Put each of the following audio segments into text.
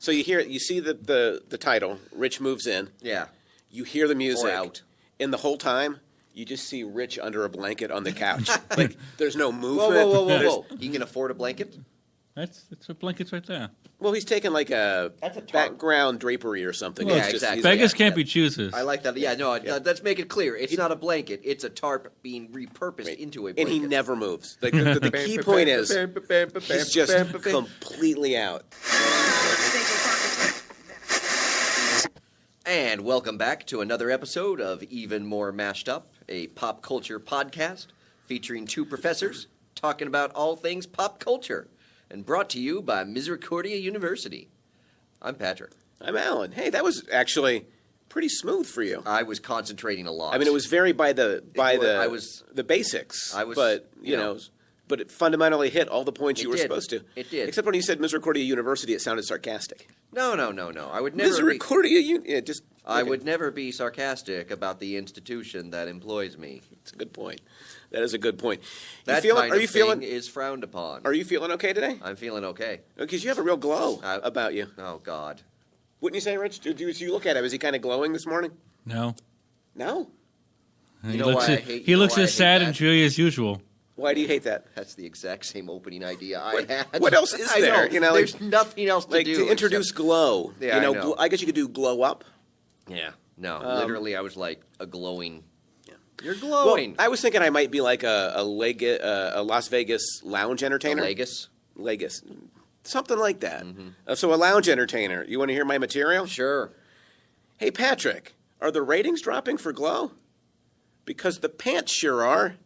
So you see the title, Rich moves in. Yeah. You hear the music. Or out. And the whole time, you just see Rich under a blanket on the couch. Like, there's no movement. Whoa. He can afford a blanket? That's the blankets right there. Well, he's taking like That's a tarp. background drapery or something. Well, It's just- exactly. he's Beggars like- can't be choosers. I like that. Yeah, no, let's make it clear. It's not a blanket. It's a tarp being repurposed into a blanket. And he never moves. Like, the key point is, he's just completely out. And welcome back to another episode of Even More Mashed Up, a pop culture podcast featuring two professors talking about all things pop culture, and brought to you by Misericordia University. I'm Patrick. I'm Alan. Hey, that was actually pretty smooth for you. I was concentrating a lot. I mean, it was very by the basics. I was, but you know. but it fundamentally hit all the points you were did. supposed to. It did. Except when you said Misericordia University, it sounded sarcastic. No. I would never. Misericordia I would never be sarcastic about the institution that employs me. It's a good point. That is a good point. That kind of thing is frowned upon. Are you feeling okay today? I'm feeling okay. Because you have a real glow about you. Oh God. Wouldn't you say, Rich? Did you look at him? Was he kind of glowing this morning? No. No. He know looks why I as, hate- he you know looks why I as hate sad that? and cheery as usual. Why do you hate that? That's the exact same opening idea I had. What else is I there? know. You know, there's nothing else to Like do. to introduce except- glow. Yeah, I know. I guess you could do glow up. Yeah. No. Literally, I was like a glowing. Yeah. You're Well, glowing. I was thinking I might be like a Las Vegas lounge entertainer. Vegas. Something like that. So a lounge entertainer. You want to hear my material? Sure. Hey, Patrick, are the ratings dropping for Glow? Because the pants sure are.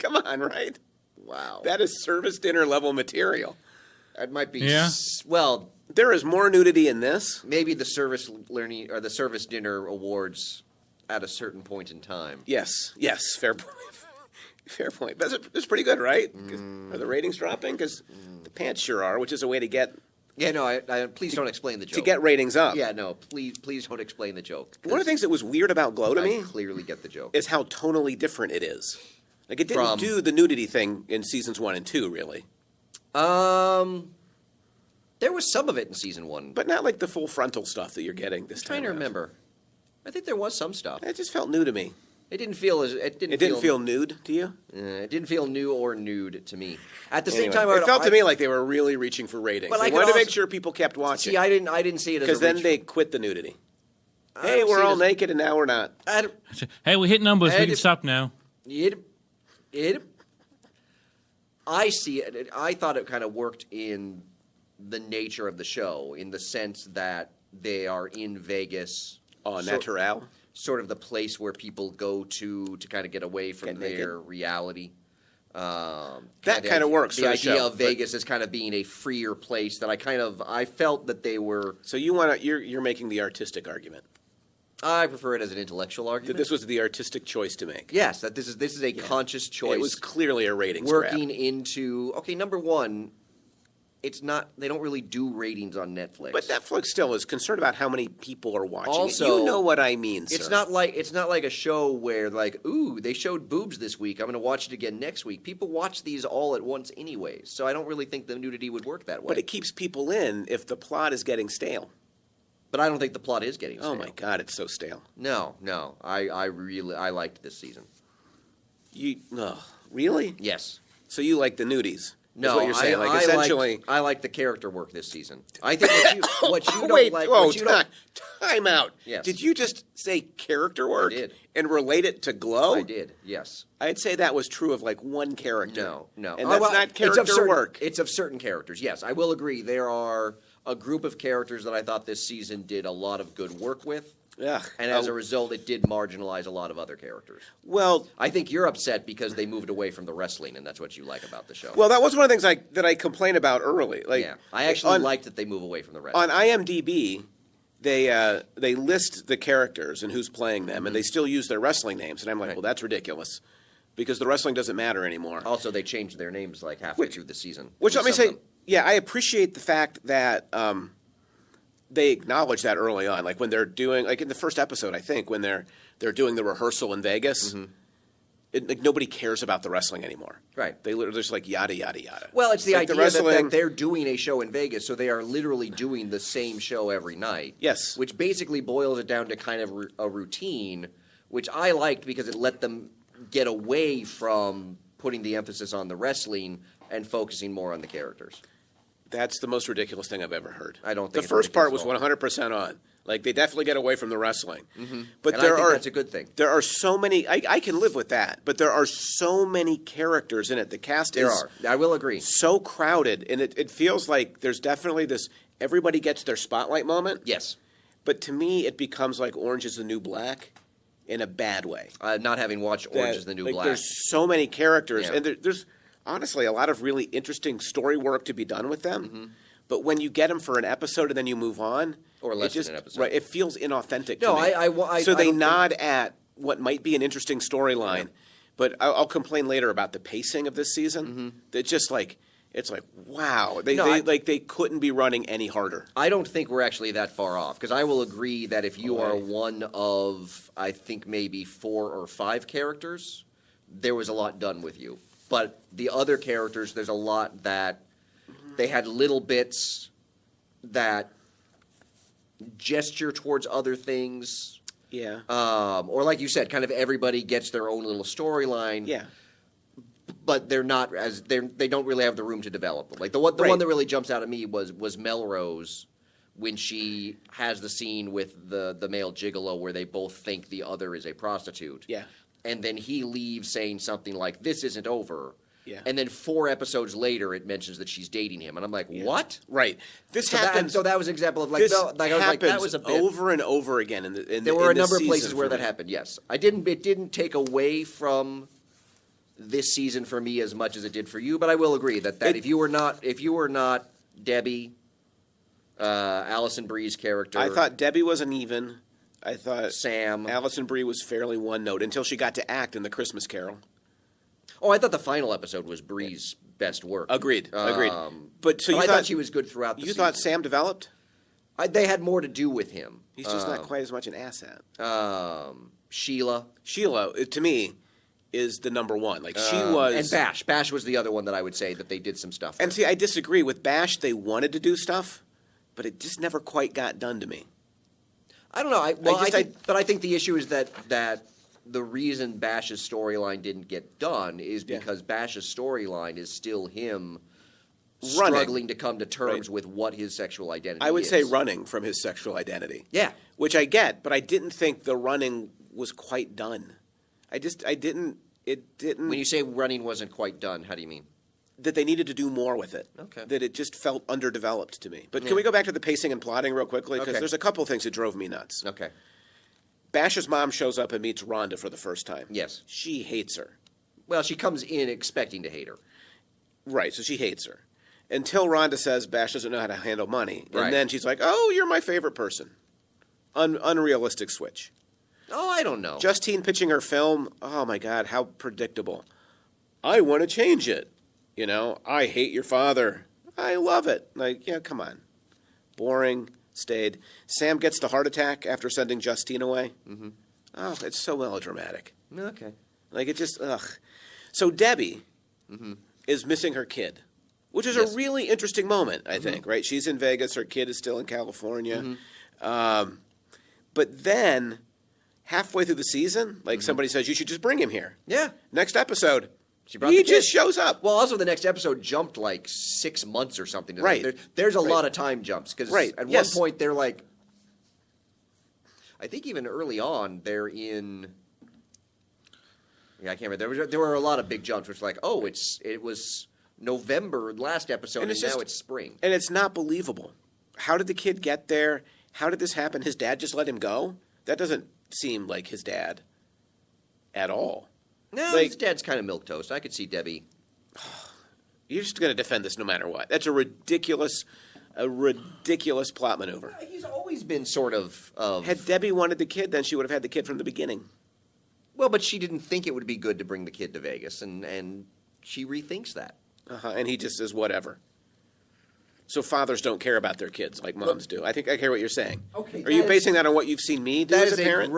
Come on, right? Wow. That is service dinner level material. That might be. Yeah. Well, There is more nudity in this. maybe the service learning or the service dinner awards at a certain point in time. Yes, fair point. Fair point. That's pretty good, right? Are the ratings dropping? Because the pants sure are, which is a way to get Yeah. No. I please don't explain the joke. to get ratings up. Yeah. No. Please don't explain the joke. One of the things that was weird about Glow to I me clearly get the joke. is how tonally different it is. Like it didn't From- do the nudity thing in seasons 1 and 2, really, There was some of it in season 1. but not like the full frontal stuff that you're getting this I'm time. trying to around. remember. I think there was some stuff. It just felt new to me. It didn't feel as It didn't feel nude to you. It didn't feel new or nude to me. At the same Anyway, time, it felt to me like they were really reaching for ratings. But I They could wanted to make also- sure people kept watching. See, I didn't see it as Because a then reach- they quit the nudity. I Hey, don't we're see it all as- naked and now we're not. I don't- Hey, we hit numbers. Hey, We can did- stop now. I see it. I thought it kind of worked in the nature of the show, in the sense that they are in Vegas, Natural. sort of the place where people go to kind of get away from Get naked. their reality. That kind of works The for the idea show, of Vegas as kind of being a freer place that I felt that they were. So you're making the artistic argument I prefer it as an intellectual that argument. this was the artistic choice to make. Yes, that this is a conscious choice. It was clearly a ratings working grab. into number one, it's not they don't really do ratings on Netflix. But Netflix still is concerned about how many people are watching. Also, you know what I mean, sir. it's not like a show where like, ooh, they showed boobs this week, I'm going to watch it again next week. People watch these all at once anyways, so I don't really think the nudity would work that way. But it keeps people in if the plot is getting stale. But I don't think the plot is getting stale. Oh my God, it's so stale. No. I liked this season. Really? Yes. So you like the nudies? No, is what you're saying. I Essentially. I like the character work this season. I think what you don't Wait, like. whoa, what you don't, time out. Yes. Did you just say character work? I did. And relate it to Glow? I did. Yes. I'd say that was true of like one character. No. And that's not character work. It's of certain characters. Yes, I will agree. There are a group of characters that I thought this season did a lot of good work with, Ugh. and as a result, it did marginalize a lot of other characters. Well, I think you're upset because they moved away from the wrestling, and that's what you like about the show. that was one of the things that I complained about early. Like, yeah, I actually liked that they move away from the wrestling. on IMDb, they list the characters and who's playing them, and they still use their wrestling names. And I'm like, Right. well, that's ridiculous, because the wrestling doesn't matter anymore. Also, they changed their names like halfway through the season. Which let me Some of say, them. yeah, I appreciate the fact that they acknowledge that early on, like when they're doing, like in the first episode, I think when they're doing the rehearsal in Vegas. like nobody cares about the wrestling anymore. Right. They literally just like yada yada yada. Well, it's the Like idea wrestling. that they're doing a show in Vegas, so they are literally doing the same show every night. Yes. Which basically boils it down to kind of a routine, which I liked because it let them get away from putting the emphasis on the wrestling and focusing more on the characters. That's the most ridiculous thing I've ever heard. I don't think the it's first part was ridiculous 100% on. Like they definitely get away from the wrestling. Mm-hmm. But And there I think are that's a good thing. There are so many. I can live with that. But there are so many characters in it. The cast There is are. I will agree. so crowded, and it feels like there's definitely this. Everybody gets their spotlight moment. Yes. But to me, it becomes like Orange is the New Black, in a bad way. Not having watched Orange is the New like, Black. There's so many characters, Yeah. and there's honestly a lot of really interesting story work to be done with them. Mm-hmm. But when you get them for an episode and then you move on, Or it less just, than an episode. right? It feels inauthentic. No, to me. I So they don't nod at what might be an interesting storyline, but I'll complain later about the pacing of this season. Mm-hmm. It's just like it's like wow, they No, they couldn't be running any harder. I don't think we're actually that far off because I will agree that if you are Right. one of, I think maybe 4 or 5 characters, there was a lot done with you. But the other characters, there's a lot that they had little bits that gesture towards other things, Yeah, or like you said, kind of everybody gets their own little storyline. yeah. But they're not as they don't really have the room to develop them. Like the one Right. that really jumps out at me was Melrose when she has the scene with the male gigolo where they both think the other is a prostitute. Yeah. And then he leaves saying something like, "This isn't over." Yeah. And then 4 episodes later, it mentions that she's dating him, and I'm like, "What?" Right. This So happens. that was an example of like, This no, like I was like, that happens was a bit. over and over again. There were a in this number of season places where for that me. happened. Yes, it didn't take away from this season for me as much as it did for you. But I will agree that It- if you were not Debbie, Allison Brie's character, I thought Debbie was an even. I thought Sam. Allison Brie was fairly one note until she got to act in the Christmas Carol. Oh, I thought the final episode was Brie's best work. Agreed. Agreed. Um, But so But you I thought thought she was good throughout the you season. thought Sam developed? They had more to do with him. He's just not quite as much an asset. Sheila. Sheila, to me, is the number one. Like she was. And Bash. Bash was the other one that I would say that they did some stuff And with. see, I disagree with Bash. They wanted to do stuff, but it just never quite got done to me. I don't know. But I think the issue is that the reason Bash's storyline didn't get done is Yeah. because Bash's storyline is still him Running. struggling to come to terms Right. with what his sexual identity I would is. say running from his sexual identity. Yeah. Which I get, but I didn't think the running was quite done. It didn't. When you say running wasn't quite done, how do you mean? That they needed to do more with it. Okay. That it just felt underdeveloped to me. But Yeah. can we go back to the pacing and plotting real quickly? Because Okay. there's a couple of things that drove me nuts. Okay. Bash's mom shows up and meets Rhonda for the first time. Yes. She hates her. Well, she comes in expecting to hate her. Right, so she hates her. Until Rhonda says Bash doesn't know how to handle money. Right. And then she's like, oh, you're my favorite person. Unrealistic switch. Oh, I don't know. Justine pitching her film, oh my God, how predictable. I want to change it. You know, I hate your father. I love it. Like, yeah, come on. Boring, stayed. Sam gets the heart attack after sending Justine away. Mm-hmm. Oh, it's so melodramatic. Okay. Like, it just, ugh. So Debbie is missing her kid, which is Yes. a really interesting moment, I think, right? She's in Vegas. Her kid is still in California. But then, halfway through the season, like somebody says, you should just bring him here. Yeah. Next episode, She brought he the kid. just shows up. Well, also the next episode jumped like 6 months or something. Right. There's a Right. lot of time jumps because Right. at Yes. one point they're like, I think even early on they're in. Yeah, I can't remember. There were a lot of big jumps, which like, oh, it was November last episode, and, it's now just- it's spring. And it's not believable. How did the kid get there? How did this happen? His dad just let him go? That doesn't seem like his dad at all. No, like- his dad's kind of milquetoast. I could see Debbie. You're just going to defend this no matter what. That's a ridiculous plot maneuver. He's always been sort of. Had Debbie wanted the kid, then she would have had the kid from the beginning. Well, but she didn't think it would be good to bring the kid to Vegas, and she rethinks that. And he just says whatever. So fathers don't care about their kids like moms do. I think I hear what you're saying. Okay, Are you that basing that on what you've seen me do That as is a parent?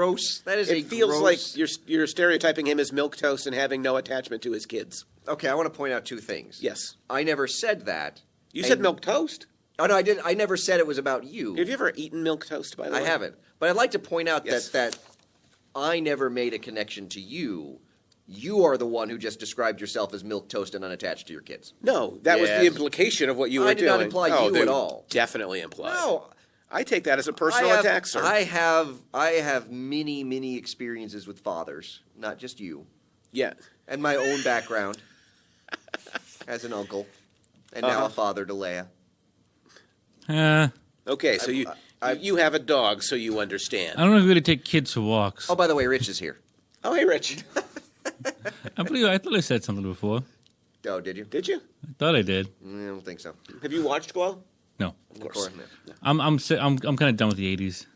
That is It feels like you're stereotyping him as milquetoast and having no attachment to his kids. Okay, I want to point out two things. Yes. I never said that. You said And- milk toast? Oh, no, I didn't. I never said it was about you. Have you ever eaten milk toast, by the way? I haven't. But I'd like to point out Yes. that I never made a connection to you. You are the one who just described yourself as milk toast and unattached to your kids. No, that was the Yes. implication of what you I were did doing. not imply oh, you they at all. Definitely implied. No, I take that as a personal I have, attack, sir. I have many experiences with fathers, not just you, Yeah. and my own background as an uncle, and now Uh-huh. a father to Leia. Okay, so you have a dog, so you understand. I don't know if we to take kids for walks. Oh, by the way, Rich is here. Oh, hey, Rich. I thought I said something before. Oh, did you? Did you? I thought I did. I don't think so. Have you watched Glow? No. Of course. No. I'm kind of done with the 80s.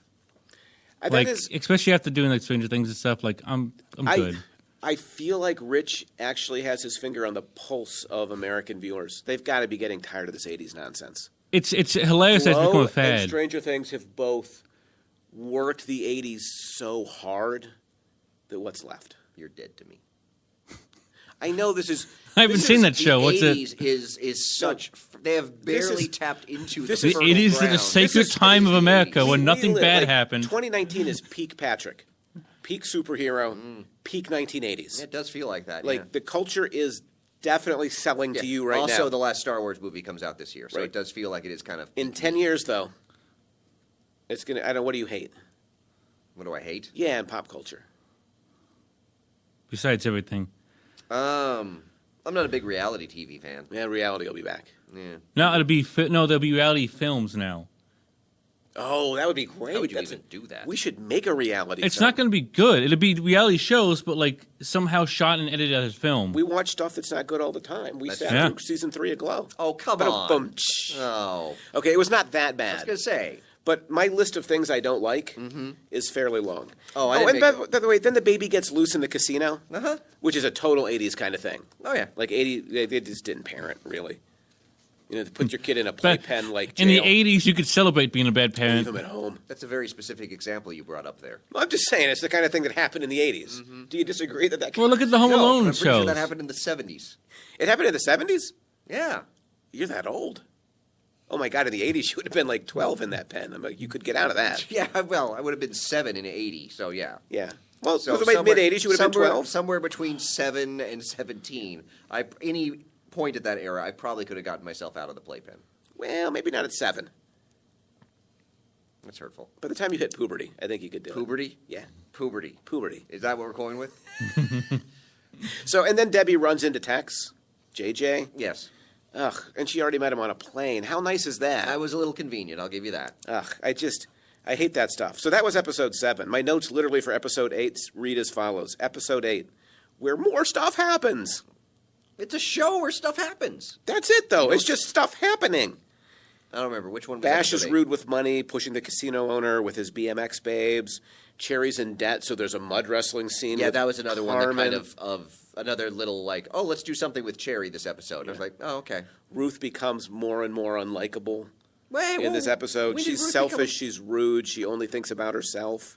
That Like, is- especially after doing like Stranger Things and stuff. Like, I'm good. I feel like Rich actually has his finger on the pulse of American viewers. They've got to be getting tired of this 80s nonsense. It's hilarious that it's become Glow a fad. and Stranger Things have both worked the 80s so hard that what's left? You're dead to me. I know this is... I haven't this seen is- that show. The What's it? 80s is such. They have This barely is- tapped into this the is- fertile It is ground. the sacred is- time of America when we nothing live- bad like, happened. 2019 is peak Patrick, peak superhero, peak 1980s. It does feel like that. Like yeah. the culture is definitely selling Yeah. to you right also, now. the last Star Wars movie comes out this year, so Right. it does feel like it is kind of. In 10 years, though, it's gonna. I don't. What do you hate? What do I hate? Yeah, in pop culture. Besides everything. I'm not a big reality TV fan. Yeah, reality will be back. Yeah. Now there'll be reality films now. Oh, that would be great. How would you That's even do that? We should make a reality. It's film. not going to be good. It'll be reality shows, but like somehow shot and edited as film. We watch stuff that's not good all the time. We That's sat true. through season 3 of Glow. Oh, come Boom, on. boom, tsh. Oh, Okay, it was not that I was bad. gonna say. But my list of things I don't like is fairly long. Oh, I and didn't make by the way, then the baby gets loose in the casino, Uh-huh. which is a total 80s kind of thing. Oh yeah. Like 80, they just didn't parent, really. You know, to put your kid in a But playpen like in jail, the 80s, you could celebrate being a bad leave parent. them at home. That's a very specific example you brought up there. Well, I'm just saying, it's the kind of thing that happened in the 80s. Do you disagree that Well, look at the Home No, Alone I'm pretty shows. sure that happened in the 70s. It happened in the 70s? Yeah. You're that old. Oh my God, in the 80s, you would have been like 12 in that pen. I'm like, you could get out of that. Yeah. Well, I would have been 7 in 80, so yeah. Yeah. Well, So for the mid 80s, you would have been somewhere- 12. Somewhere between 7 and 17. Any point at that era, I probably could have gotten myself out of the playpen. Well, maybe not at 7. That's hurtful. By the time you hit puberty, I think you could do it. Puberty? Yeah, Puberty. puberty. Is that what we're going with? So, and then Debbie runs into Tex, JJ. Yes. Ugh, and she already met him on a plane. How nice is that? That was a little convenient, I'll give you that. Ugh, I hate that stuff. So that was episode 7. My notes literally for episode 8 read as follows. Episode 8, where more stuff happens. It's a show where stuff happens. That's it, though. It's just stuff happening. I don't remember which one was Bash is episode 8? rude with money, pushing the casino owner with his BMX babes. Cherry's in debt, so there's a mud wrestling scene. Yeah, with that was another one that Carmen. kind of another little like, oh, let's do something with Cherry this episode. And I was like, oh, okay. Ruth becomes more and more unlikable Wait, in this episode. when did She's Ruth selfish, she's rude, she only thinks about herself.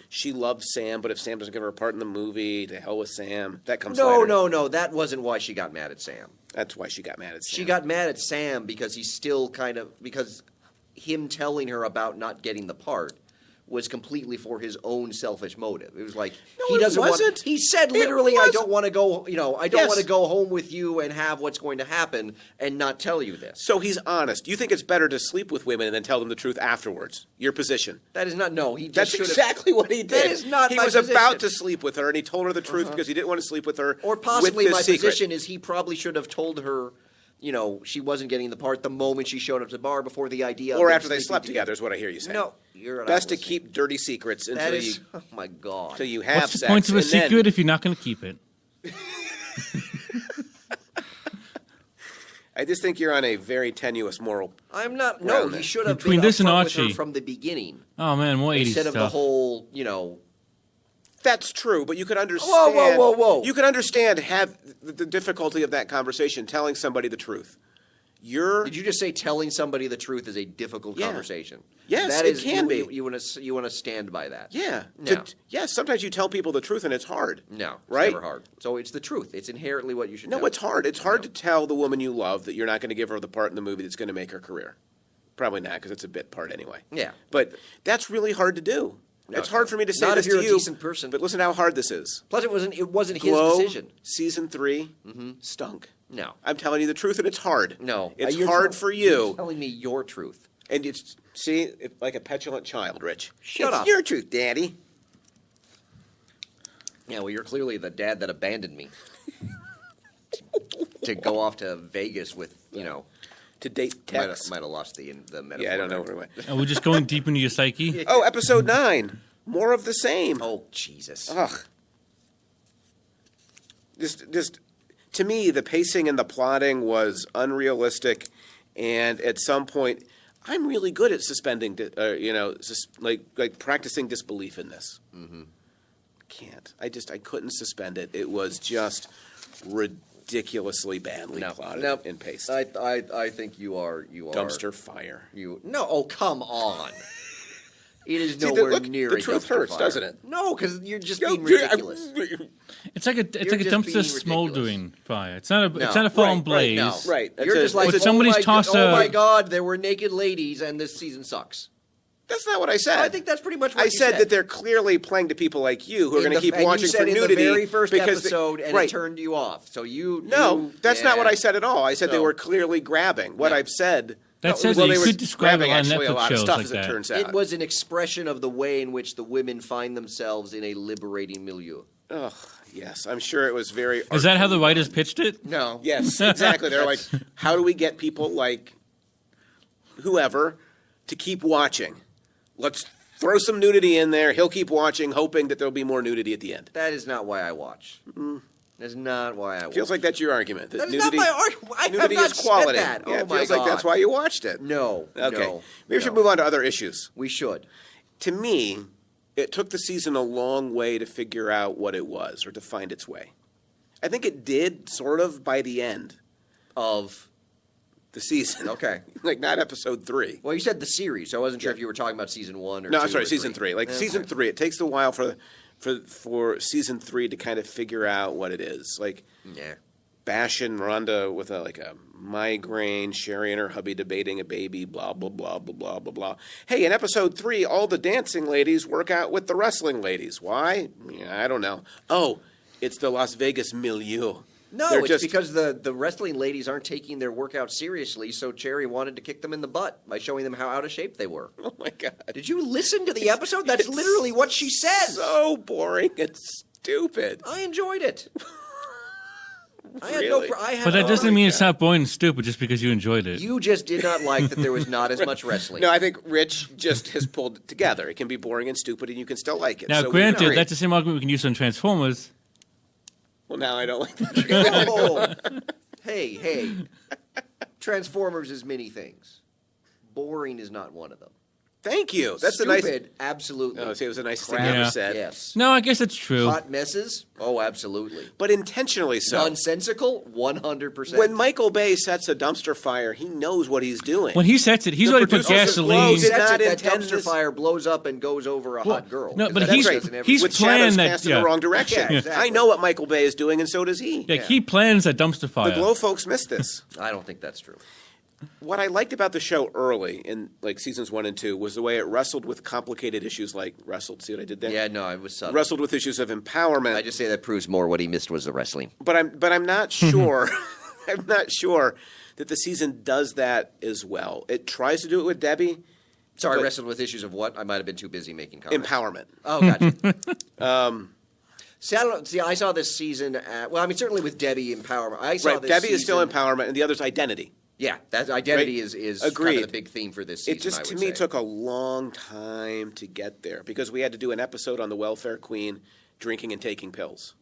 She loves Sam, but if Sam doesn't give her a part in the movie, to hell with Sam. That comes later. No. That wasn't why she got mad at Sam. That's why she got mad at Sam. She got mad at Sam because he's still because him telling her about not getting the part was completely for his own selfish motive. It was like No, he doesn't it wasn't. want. He said It literally, "I wasn't. don't want to go. I don't Yes. want to go home with you and have what's going to happen and not tell you this." So he's honest. You think it's better to sleep with women and then tell them the truth afterwards? Your position. That is not. No, he just That's should have. exactly what he did. That is not He my was position. about to sleep with her, and he told her the truth because he didn't want to sleep with her. Or possibly with my this secret. position is he probably should have told her, she wasn't getting the part the moment she showed up to the bar before the idea. Or of them after they sleeping slept together, is what I hear you say. No, you're not Best to listening. keep dirty secrets That until is. you Oh my god. until you have What's the sex. point of a and then- secret if you're not going to keep it? I just think you're on a very tenuous moral. I'm not. No, Around he there. should have Between been this and upfront with her Archie. from the beginning Oh man, more 80s instead of stuff. the whole. That's true, but you could understand. Whoa. You could understand have the difficulty of that conversation, telling somebody the truth. Did you just say telling somebody the truth is a difficult Yeah. conversation? Yes, that it is, can be. You want to stand by that? Yeah. No. Yeah, sometimes you tell people the truth and it's hard. No, it's Right? never hard. So it's the truth. It's inherently what you should. No, tell. it's hard. It's hard to tell the woman you love that you're not going to give her the part in the movie that's going to make her career. Probably not, because it's a bit part anyway. Yeah. But that's really hard to do. No, it's hard for me to say not this if you're to a you. decent person. But listen how hard this is. Plus, it wasn't his Glow, decision. season 3, stunk. No, I'm telling you the truth, and it's hard. no, It's You're hard tell- for You're you. telling me your truth. And it's, see, like a petulant child, Rich. Shut it's up. your truth, Daddy. Yeah, well, you're clearly the dad that abandoned me to go off to Vegas with To date Tex. Might have lost the metaphor. Yeah, I don't know. there. Anyway. Are we just going deep into your psyche? Oh, episode 9. More of the same. Oh Jesus! Ugh. Just to me, the pacing and the plotting was unrealistic, and at some point, I'm really good at suspending, like practicing disbelief in this. Mm-hmm. Can't. I couldn't suspend it. It was just ridiculously badly plotted and paced. I think you are Dumpster fire. No, oh come on! It is See, nowhere look, near the a truth dumpster hurts, fire. doesn't it? No, because you're just being ridiculous. It's like a You're dumpster just being smoldering fire. It's not a No. fallen Right, blaze. No, Right. You're just like But somebody's tossed oh a- my God, there were naked ladies, and this season sucks. That's not what I said. I think that's pretty much what I you said that they're clearly playing to people like you who are In going to the- keep and watching you said for in nudity the very first because episode, and right. it turned you off. So No, that's not what yeah. I said at all. I said they So- were clearly grabbing. What No. I've said. That says well, that they you were could describe grabbing it on actually a Netflix lot of shows stuff like as that. it turns out. It was an expression of the way in which the women find themselves in a liberating milieu. Ugh, yes, I'm sure it was very. Is that how the artfully writers done. pitched it? No. Yes, exactly. They're like, how do we get people like whoever to keep watching? Let's throw some nudity in there. He'll keep watching, hoping that there'll be more nudity at the end. That is not why I watch. That's not why I watch. Feels like that's your argument. That is nudity, not my argument. I have nudity not is quality. said that. Yeah, Oh it my feels God. like that's why you watched it. No. Okay, No, maybe we should no. move on to other issues. We should. To me, it took the season a long way to figure out what it was or to find its way. I think it did sort of by the end Of the season. Okay. Like not episode 3. Well, you said the series, so I wasn't sure Yeah. if you were talking about season 1 or No, 2 I'm sorry, or season 3. Like Okay. season 3, it takes a while for season 3 to kind of figure out what it is. Like Yeah. Bash and Rhonda with a migraine, Sherry and her hubby debating a baby, blah, blah, blah, blah, blah, blah, blah. Hey, in episode 3, all the dancing ladies work out with the wrestling ladies. Why? Yeah, I don't know. Oh, it's the Las Vegas milieu. No, They're it's just- because the wrestling ladies aren't taking their workout seriously, so Cherry wanted to kick them in the butt by showing them how out of shape they were. Oh, my God. Did you listen to the episode? That's It's literally what she says. So boring and stupid. I enjoyed it. I had Really? no. I had But that no- doesn't mean it's not boring and stupid just because you enjoyed it. You just did not like that there was not as much wrestling. No, I think Rich just has pulled it together. It can be boring and stupid, and you can still like it. Now, So we granted, agree. that's the same argument we can use on Transformers. Well, now I don't like that. Oh. Hey. Transformers is many things. Boring is not one of them. Thank you. That's Stupid, absolutely. a nice. Oh, see, it was a nice thing Crap, you Yeah. ever said. Yes. No, I guess that's true. Hot messes? Oh, absolutely. But intentionally so. Nonsensical? 100%. When Michael Bay sets a dumpster fire, he knows what he's doing. When he sets it, he's The already put producers gasoline. blows it. That's not that intend dumpster this- fire blows up and goes over a hot girl. No, 'Cause but that's he's- doesn't ever- he's with planned shadows that- cast in yeah. the wrong direction. Yeah, exactly. I know what Michael Bay is doing, and so does he. Like, he plans that dumpster The fire. Glow folks missed this. I don't think that's true. What I liked about the show early in like seasons 1 and 2 was the way it wrestled with complicated issues like see what I did there? Yeah, no, it was subtle. Wrestled with issues of empowerment. I just say that proves more what he missed was the wrestling. But I'm not sure. I'm not sure that the season does that as well. It tries to do it with Debbie. Sorry, I But- wrestled with issues of what? I might have been too busy making comments. Empowerment. Oh, gotcha. See, I saw this season certainly with Debbie empowerment. I saw Right. this Debbie is still season- empowerment, and the other's identity. Yeah, that identity Right? is Agreed. kind of the big theme for this season. It just I to would me say. took a long time to get there because we had to do an episode on the welfare queen drinking and taking pills,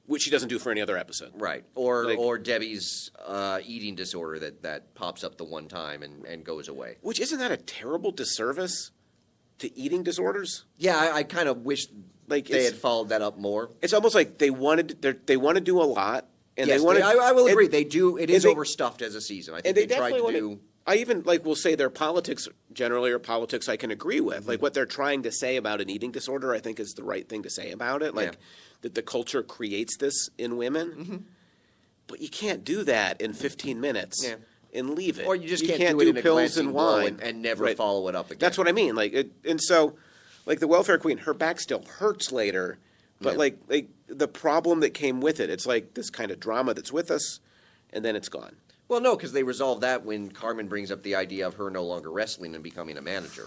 which she doesn't do for any other episode. Right, Like- or Debbie's eating disorder that pops up the one time and goes away. Which isn't that a terrible disservice to eating disorders? Yeah, I kind of wish Like, they it's- had followed that up more. It's almost like they want to do a lot, And yes, they want to. I will agree. And, They do. It is they- overstuffed as a season. I think and they they tried definitely to want do. to. I even will say their politics generally are politics I can agree with. Mm-hmm. Like what they're trying to say about an eating disorder, I think is the right thing to say about it. Like Yeah. that the culture creates this in women, Mm-hmm. but you can't do that in 15 minutes Yeah. and leave it. Or you just can't do it in a pills glancing and blow wine and never Right. follow it up again. That's what I mean. And so, like the welfare queen, her back still hurts later, but Yeah. like the problem that came with it, it's like this kind of drama that's with us, and then it's gone. Well, no, because they resolve that when Carmen brings up the idea of her no longer wrestling and becoming a manager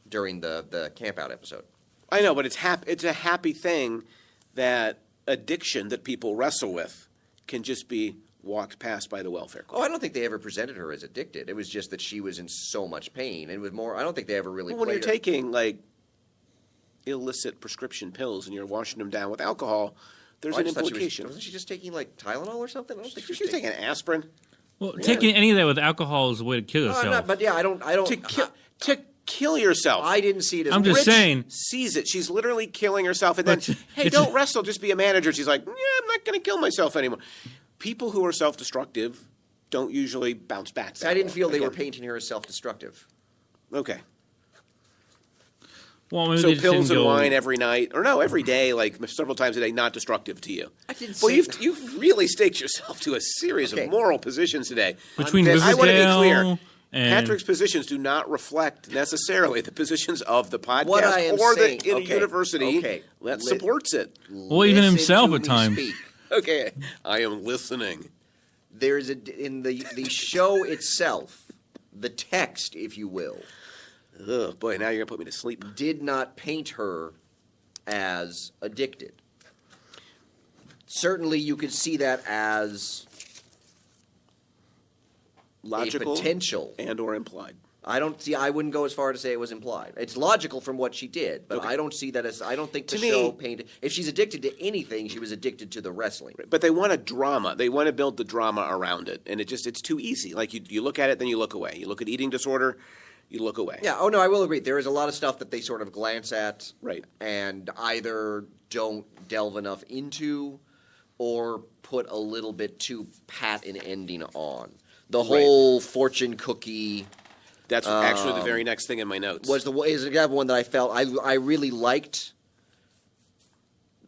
during the camp out episode. I know, but it's a happy thing that addiction that people wrestle with can just be walked past by the welfare queen. Oh, I don't think they ever presented her as addicted. It was just that she was in so much pain. It was more. I don't think they ever really. Well, when you're played her. taking like illicit prescription pills and you're washing them down with alcohol, there's Oh, I an just thought implication. Wasn't she just taking like Tylenol or something? I don't think She was taking aspirin. Well, taking any of that with alcohol is a way to kill No, yourself. I'm not, but yeah, I don't. To kill yourself. I didn't see it as. I'm just Rich saying. sees it. She's literally killing herself, and then, But hey, it's- don't wrestle, just be a manager. She's like, yeah, I'm not going to kill myself anymore. People who are self-destructive don't usually bounce back. I didn't feel they were Again. painting her as self-destructive. Okay, Well, maybe so they just pills didn't and go- wine every night, or no, every day, like several times a day, not destructive to you. I didn't Well, say you've really staked yourself to a series Okay. of moral positions today. Between That I want to be Riverdale clear. and Patrick's positions do not reflect necessarily the positions of the podcast What I am or saying- the in a okay, university okay. that Lit- supports it. Well, even Listen himself to at me times. speak. Okay, I am listening. There's in the show itself, the text, if you will, Oh boy, now you're gonna put me to sleep. did not paint her as addicted. Certainly, you could see that as Logical a potential. and or implied. I wouldn't go as far to say it was implied. It's logical from what she did, but Okay. I don't see that as. I don't think the To me- show painted. If she's addicted to anything, she was addicted to the wrestling. But they want a drama. They want to build the drama around it, and it's too easy. Like you look at it, then you look away. You look at eating disorder, you look away. Yeah. Oh no, I will agree. There is a lot of stuff that they sort of glance at, Right. and either don't delve enough into, or put a little bit too pat an ending on. The Right. whole fortune cookie That's actually the very next thing in my notes. is the one that I felt I really liked.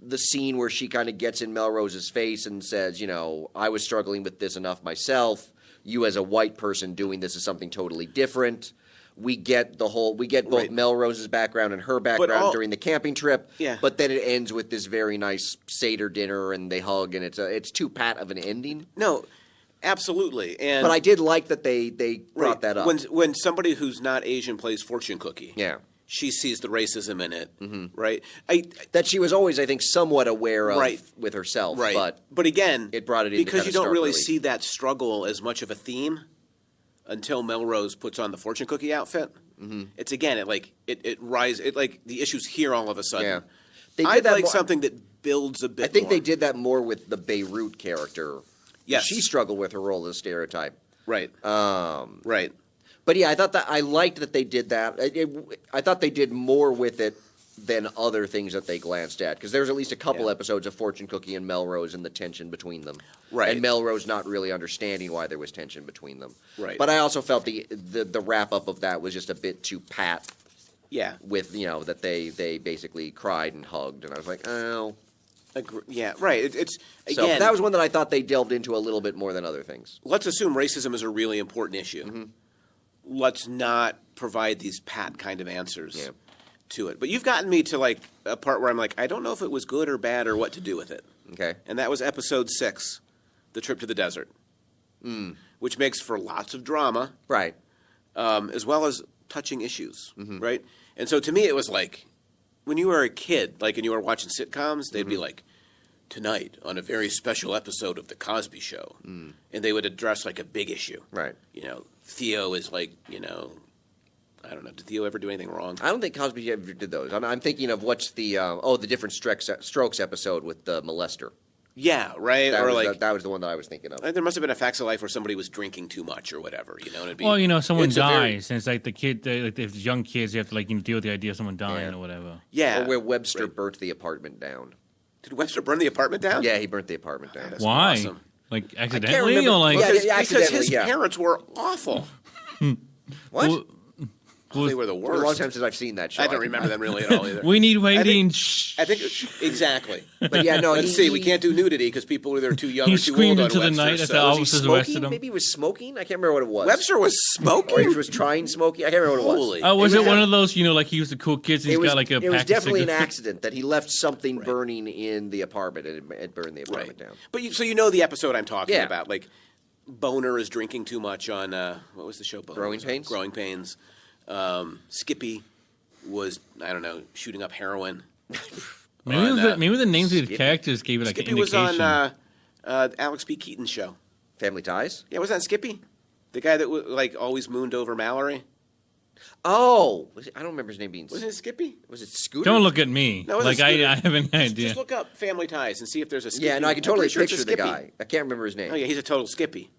The scene where she kind of gets in Melrose's face and says, you know, I was struggling with this enough myself. You as a white person doing this is something totally different. We get both Right. Melrose's background and her background during the camping trip. Yeah. But then it ends with this very nice Seder dinner and they hug and it's too pat of an ending. No, absolutely. And But I did like that they brought right, that up. when somebody who's not Asian plays fortune cookie. Yeah. She sees the racism in it, Mm-hmm. right? That she was always, I think, somewhat aware of Right. with herself. Right. But again, it brought it in because kind you of don't stark really relief. see that struggle as much of a theme until Melrose puts on the fortune cookie outfit. Mm-hmm. It's again, the issues here all of a sudden. Yeah. They did I'd that like more- something that builds a bit. I think more. they did that more with the Beirut character. Yes. She struggled with her role as a stereotype. Right. Right. But yeah, I liked that they did that. I thought they did more with it than other things that they glanced at. Because there's at least a couple Yeah. episodes of Fortune Cookie and Melrose and the tension between them. Right. And Melrose not really understanding why there was tension between them. Right. But I also felt the wrap up of that was just a bit too pat Yeah. with, you know, that they basically cried and hugged. And I was like, oh. Yeah. Right. It's So again. that was one that I thought they delved into a little bit more than other things. Let's assume racism is a really important issue. Mm-hmm. Let's not provide these pat kind of answers Yeah. to it. But you've gotten me to like a part where I'm like, I don't know if it was good or bad or what to do with it. Okay. And that was episode 6, the trip to the desert, which makes for lots of drama, Right. as well as touching issues, Mm-hmm. right? And so to me, it was like when you were a kid, like, and you were watching sitcoms, they'd Mm-hmm. be like, tonight on a very special episode of The Cosby Show, and they would address like a big issue. Right. You know, Theo is like, you know, I don't know. Did Theo ever do anything wrong? I don't think Cosby ever did those. I'm thinking of what's the different strokes episode with the molester. Yeah, right. That or was like that was the one that I was thinking of. there must have been a Facts of Life where somebody was drinking too much or whatever. You know, and it'd be, Well, you know, someone it's a very- dies, and it's like the kid, like if it's young kids, you have to like deal with the idea of someone dying Yeah. or whatever. yeah, Or where Webster right. burnt the apartment down. Did Webster burn the apartment down? Yeah, he burnt the apartment down. That's Why? awesome. Like accidentally remember. or like? Yeah, Because accidentally, his yeah. parents were awful. What? Well, Oh, they were the It's been a long worst. time since I've seen that show. I don't remember them really at all either. we need waiting. I think exactly. But yeah, no. Let's see. We can't do nudity because people are either too young He or too screamed old into on the Webster. night as so- the Was he officers arrested smoking? him. Maybe he was smoking. I can't remember what it was. Webster was Or smoking. he was trying smoking. I can't remember what it was. Holy. Oh, was it was one a- of those? Like he was the cool kids. And he's got like a. It was pack of definitely an cigarettes? accident that he left something burning in the apartment and it burned the apartment down. But so you know the episode I'm talking Yeah. about. Like Boner is drinking too much on what was the show? Boner Growing was on? Pains? Growing Pains. Skippy was shooting up heroin. Maybe the names of the Skippy. characters gave it like Skippy an was indication. on Alex P. Keaton's show. Family Ties? Yeah, was that Skippy? The guy that like always mooned over Mallory. Oh, I don't remember his name being. Wasn't it Skippy? Was it Scooter? Don't look at me. No, it was a like scooter. I have an idea. Just look up Family Ties and see if there's a Skippy. Yeah, no, I can I'm totally pretty sure it's a picture the Skippy. guy. I can't remember his name. Oh yeah, he's a total Skippy.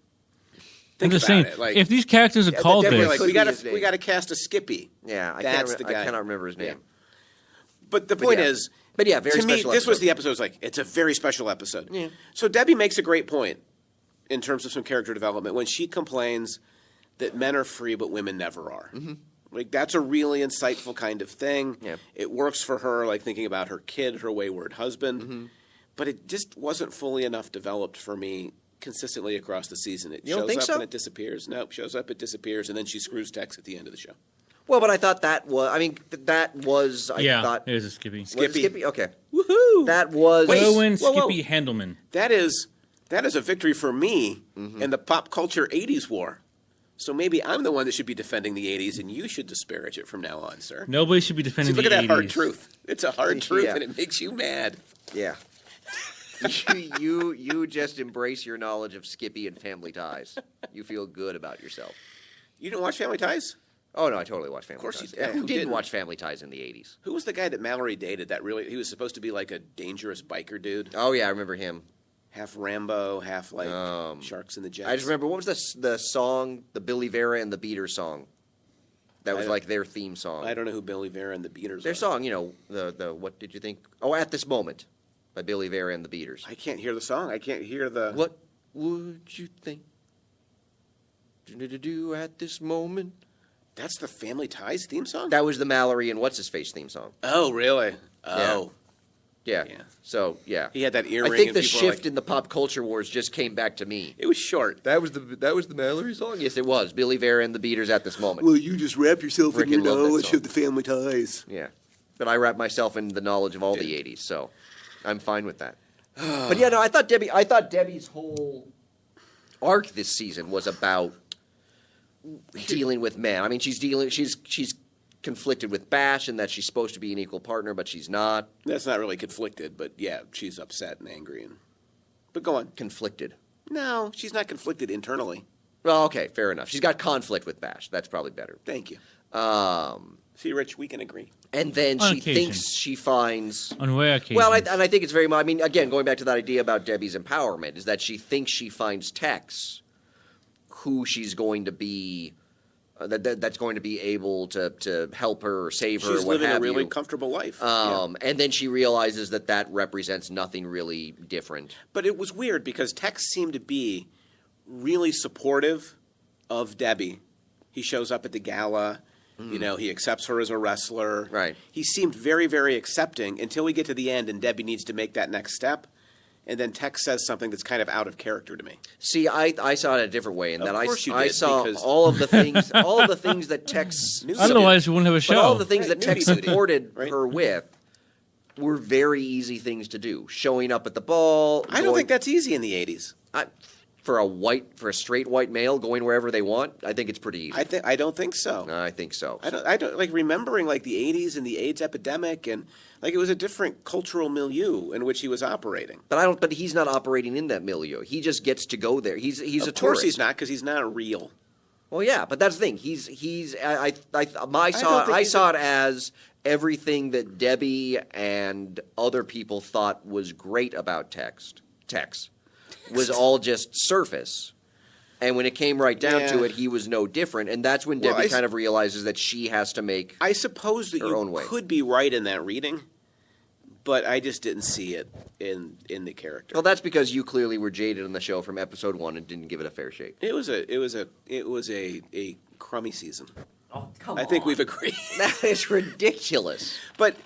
I'm Think just about saying, it. Like, if these characters are Yeah, called definitely, this, like, could be his name. we got to cast a Skippy. Yeah, I That's the I guy. cannot remember his name. But the point yeah. is, But yeah, very to me, special this was episode. the episode. It's like it's a very special episode. Yeah. So Debbie makes a great point in terms of some character development when she complains that men are free but women never are. Mm-hmm. Like that's a really insightful kind of thing. Yeah. It works for her, like thinking about her kid, her wayward husband. Mm-hmm. But it just wasn't fully enough developed for me consistently across the season. It You don't shows think up so? and it disappears. Nope, shows up, it disappears, and then she screws Tex at the end of the show. Well, but I thought that was. I mean, that was. I yeah, thought. there's a Skippy. Was it Skippy. Skippy? Okay. Woohoo! That was. Owen whoa, whoa. Skippy Handelman. That is a victory for me Mm-hmm. in the pop culture 80s war. So maybe I'm the one that should be defending the 80s, and you should disparage it from now on, sir. Nobody should be See, defending look at the that 80s. hard truth. It's a hard truth, Yeah. and it makes you mad. Yeah. you just embrace your knowledge of Skippy and Family Ties. You feel good about yourself. You didn't watch Family Ties? Oh no, I totally watched Family course Ties. you did. Who Who didn't didn't? watch Family Ties in the 80s? Who was the guy that Mallory dated? He was supposed to be like a dangerous biker dude, Oh yeah, I remember him. half Rambo, half like Sharks in the Jets. I just remember what was the song, the Billy Vera and the Beaters song. That was I- like their theme song. I don't know who Billy Vera and the Beaters Their are. song, the what did you think? Oh, At This Moment by Billy Vera and the Beaters. I can't hear the song. I can't hear the. What would you think to do at this moment? That's the Family Ties theme song? That was the Mallory and What's His Face theme song. Oh, really? Oh. Yeah. Yeah. So yeah, He had that earring. I think and the people were shift like- in the pop culture wars just came back to me. It was short. That was the Mallory song. Yes, it was Billy Vera and the Beaters at this moment. Well, you just wrap yourself in your Freaking love that knowledge song. of the Family Ties. Yeah, but I wrap myself in the knowledge of all the '80s, so I'm fine with that. But yeah, no, I thought Debbie's whole arc this season was about dealing with men. I mean, she's conflicted with Bash in that she's supposed to be an equal partner, but she's not. That's not really conflicted, but yeah, she's upset and angry. But go on. Conflicted. No, she's not conflicted internally. Well, okay, fair enough. She's got conflict with Bash. That's probably better. Thank you. Um, See, Rich, we can agree. and then On she occasion. thinks she finds. On rare occasions. Well, and I think it's very much. I mean, again, going back to that idea about Debbie's empowerment, is that she thinks she finds Tex, who she's going to be, that's going to be able to help her or save her, She's or what living a have really you. comfortable life. Yeah. And then she realizes that represents nothing really different. But it was weird because Tex seemed to be really supportive of Debbie. He shows up at the gala. You know, he accepts her as a wrestler. Right. He seemed very, very accepting until we get to the end and Debbie needs to make that next step. And then Tex says something that's kind of out of character to me. See, I saw it a different way, in Of that course you I did, saw because- all of the things that Tex. Otherwise, we wouldn't have a show. But all the things Right, that Tex nudie-duty, supported right? her with were very easy things to do. Showing up at the ball. I don't think that's easy in the 80s. For a straight white male going wherever they want. I think it's pretty easy. I don't think so. I think so. I don't like remembering like the 80s and the AIDS epidemic and like it was a different cultural milieu in which he was operating. But he's not operating in that milieu. He just gets to go there. He's a Of tourist. course he's not because he's not real. Well, yeah, but that's the thing. I think he's saw it as everything that Debbie and other people thought was great about Tex was all just surface. And when it came right down to Yeah. it, he was no different. And that's when Well, Debbie kind of realizes that she has to make. I suppose that Her you own way. could be right in that reading, but I just didn't see it in the character. Well, that's because you clearly were jaded on the show from episode 1 and didn't give it a fair shake. It was a crummy season. Oh, come I think we've agreed. That is ridiculous. But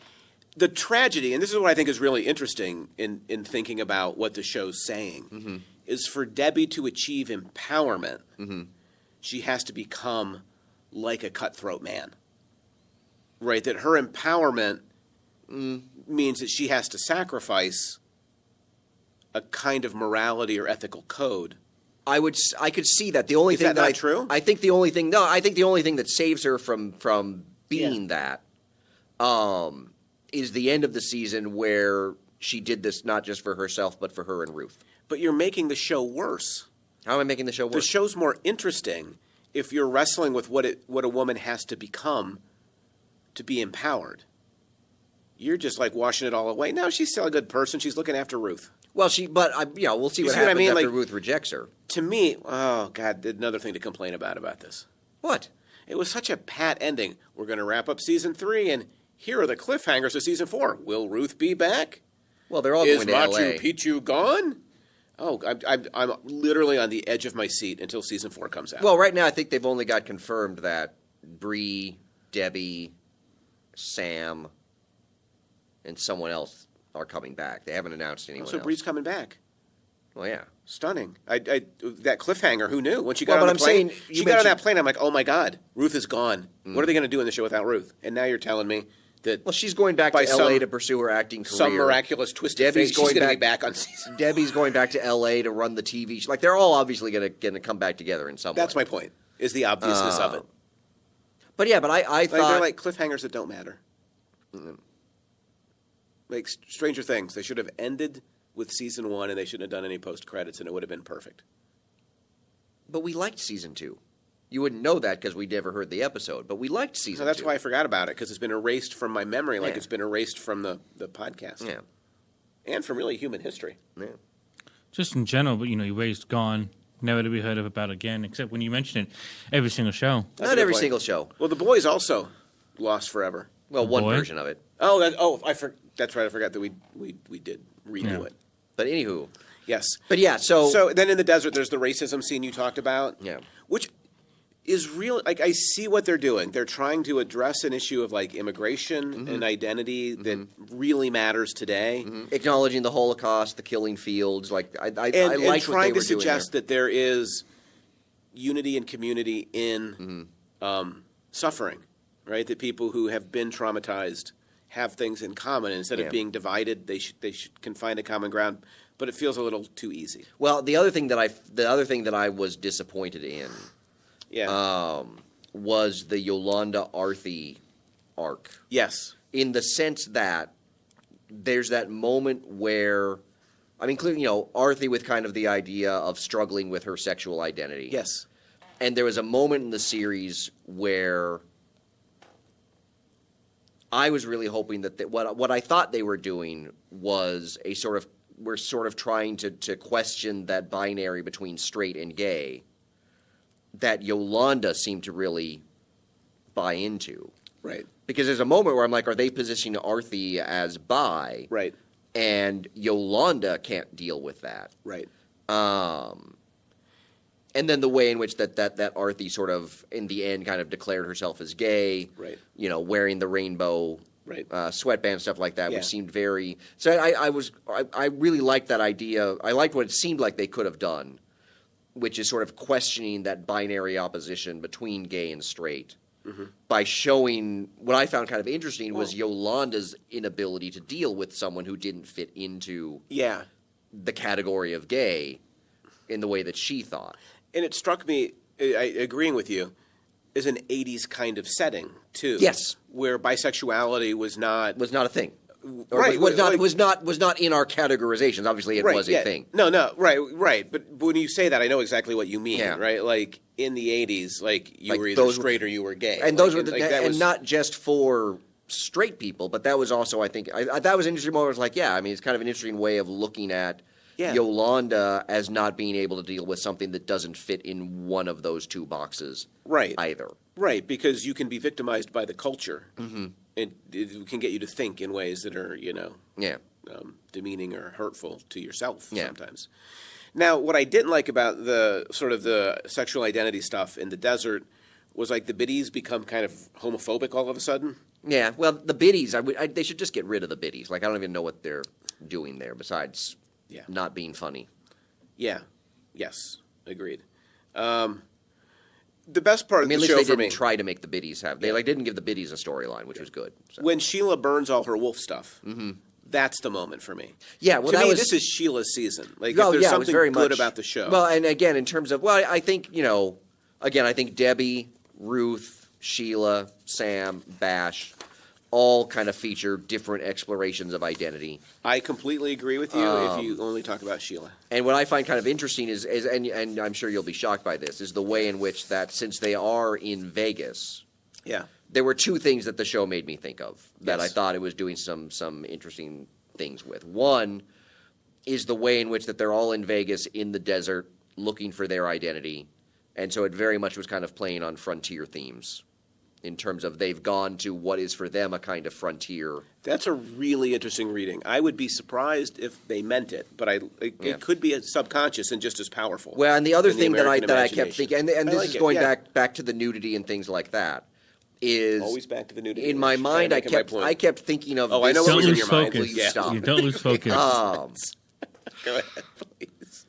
the tragedy, and this is what I think is really interesting in thinking about what the show's saying, is for Debbie to achieve empowerment, she has to become like a cutthroat man. Right? That her empowerment means that she has to sacrifice a kind of morality or ethical code. I could see that. The only Is thing that not I, true? I think the only thing that saves her from being that is the end of the season where she did this not just for herself but for her and Ruth. But you're making the show worse. How am I making the show The worse? show's more interesting if you're wrestling with what a woman has to become to be empowered. You're just like washing it all away. No, she's still a good person. She's looking after Ruth. Well, we'll see You what see happens what I mean? after Like- Ruth rejects her. To me, oh God, another thing to complain about this. What? It was such a pat ending. We're going to wrap up season 3, and here are the cliffhangers of season 4. Will Ruth be back? Well, they're all Is going to Machu L.A. Picchu gone? Oh, I'm literally on the edge of my seat until season 4 comes out. Well, right now I think they've only got confirmed that Bree, Debbie, Sam, and someone else are coming back. They haven't announced anyone so else. Bree's coming back. Well, yeah. Stunning. That cliffhanger, who knew? When she got Well, on but the I'm plane, saying, she you got on that mentioned- plane, I'm like, oh my God, Ruth is gone. What are they going to do in the show without Ruth? And now you're telling me that Well, she's going back By to L.A. some- to pursue her acting career. some miraculous twist of Debbie's fate, she's going going to be back- back on season. Debbie's going back to L.A. to run the TV. Like they're all obviously going to come back together in some That's way. my point, is the obviousness of it. But yeah, but I Like, thought they're like cliffhangers that don't matter. Like Stranger Things, they should have ended with season 1 and they shouldn't have done any post-credits and it would have been perfect. But we liked season 2. You wouldn't know that because we never heard the episode, but we liked season So that's 2. why I forgot about it, because it's been erased from my memory like Yeah. it's been erased from the podcast. Yeah. And from really human history. Yeah. Just in general, but erased, gone, never to be heard of about again, except when you mention it every single show. That's a Not good every point. single show. Well, The Boys also lost forever. Well, The one Boy? version of it. Oh, that's right. I forgot that we did redo Yeah. it. But anywho. Yes. But yeah, So then in the desert, there's the racism scene you talked about. Yeah. Which is real. Like, I see what they're doing. They're trying to address an issue of like immigration and identity that really matters today. acknowledging the Holocaust, the killing fields, like I And liked what they trying were to doing suggest there. that there is unity and community in suffering, right? That people who have been traumatized have things in common. And instead Yeah. of being divided, they can find a common ground. But it feels a little too easy. Well, the other thing that I was disappointed in Yeah. was the Yolanda Arthi arc, Yes. in the sense that there's that moment where, I mean, clearly, Arthi with kind of the idea of struggling with her sexual identity. Yes. And there was a moment in the series where I was really hoping that what I thought they were doing was we're sort of trying to question that binary between straight and gay that Yolanda seemed to really buy into. Right. Because there's a moment where I'm like, are they positioning Arthi as bi? Right. And Yolanda can't deal with that. Right. And then the way in which that Arthi sort of, in the end, kind of declared herself as gay, Right. Wearing the rainbow Right. sweatband, stuff like that, Yeah. which seemed very. So I really liked that idea. I liked what it seemed like they could have done, which is sort of questioning that binary opposition between gay and straight. By showing what I found kind of interesting was Yolanda's inability to deal with someone who didn't fit into Yeah. the category of gay in the way that she thought. And it struck me, agreeing with you, is an 80s kind of setting, too. Yes. Where bisexuality was not... Was not a thing. Or Right, was like- was not in our categorizations. Obviously, it was a yeah. thing. No, right. But when you say that, I know exactly what you mean, Yeah. right? Like, in the 80s, like, you Like were either those- straight or you were gay. And Like, those were the, that and was- not just for straight people, but that was also, I think, that was an interesting moment. I was like, yeah, I mean, it's kind of an interesting way of looking at Yeah. Yolanda as not being able to deal with something that doesn't fit in one of those two boxes Right. either. Right, because you can be victimized by the culture it can get you to think in ways that are, Yeah. demeaning or hurtful to yourself Yeah. sometimes. Now, what I didn't like about the sort of the sexual identity stuff in the desert was like the biddies become kind of homophobic all of a sudden. Yeah, well, the biddies, they should just get rid of the biddies. Like, I don't even know what they're doing there besides Yeah. not being funny. Yeah. Yes. Agreed. The best part I of mean, at the least show they for didn't me, try to make the biddies have. They didn't give the biddies a storyline, which was good. So. when Sheila burns all her wolf stuff, that's the moment for me. Yeah, well, to that me, was this is Sheila's season. Like, Oh, if there's yeah, it was something very good much- about the show. Well, and again, in terms of, well, I think, again, I think Debbie, Ruth, Sheila, Sam, Bash, all kind of feature different explorations of identity. I completely agree with you if you only talk about Sheila. And what I find kind of interesting is and I'm sure you'll be shocked by this, is the way in which that, since they are in Vegas, Yeah. there were two things that the show made me think of that I Yes. thought it was doing some interesting things with. One is the way in which that they're all in Vegas in the desert looking for their identity. And so it very much was kind of playing on frontier themes in terms of they've gone to what is for them a kind of frontier. That's a really interesting reading. I would be surprised if they meant it, but Yeah. it could be a subconscious and just as powerful. Well, and the other in the thing that I American kept imagination. thinking, and I this like is it, going yeah. back to the nudity and things like that, is Always back to the nudity. in my Rich. mind Making my point. I kept thinking of Oh, I this know what Don't was in lose your mind. focus. Will you stop? You don't lose focus. Go ahead, please.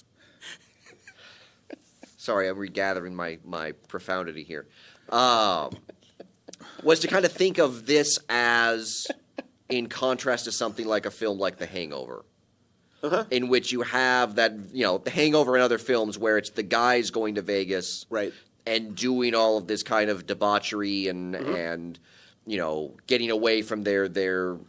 Sorry, I'm regathering my profundity here. Was to kind of think of this as in contrast to something like a film like The Hangover, in which you have that, The Hangover and other films where it's the guys going to Vegas Right. and doing all of this kind of debauchery and getting away from their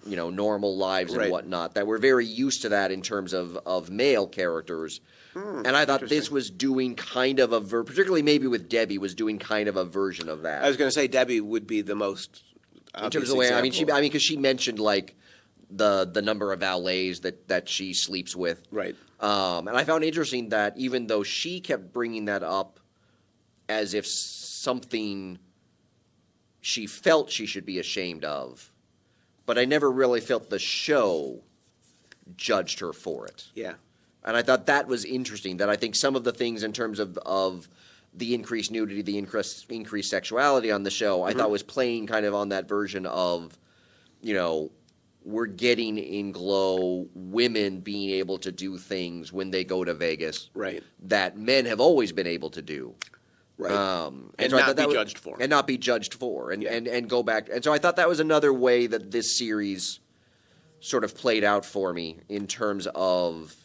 normal lives and Right. whatnot, that we're very used to that in terms of male characters. And I thought this interesting. was doing kind of particularly maybe with Debbie, was doing kind of a version of that. I was going to say Debbie would be the most in terms of the way, example. because she mentioned like the number of valets that she sleeps with. Right. And I found interesting that even though she kept bringing that up as if something she felt she should be ashamed of, but I never really felt the show judged her for it. Yeah. And I thought that was interesting, that I think some of the things in terms of the increased nudity, the increased sexuality on the show, I thought was playing kind of on that version of, we're getting in Glow women being able to do things when they go to Vegas Right. that men have always been able to do. Right. And And I not thought that be was- judged for. And not be judged for. Yeah. And go back. And so I thought that was another way that this series sort of played out for me in terms of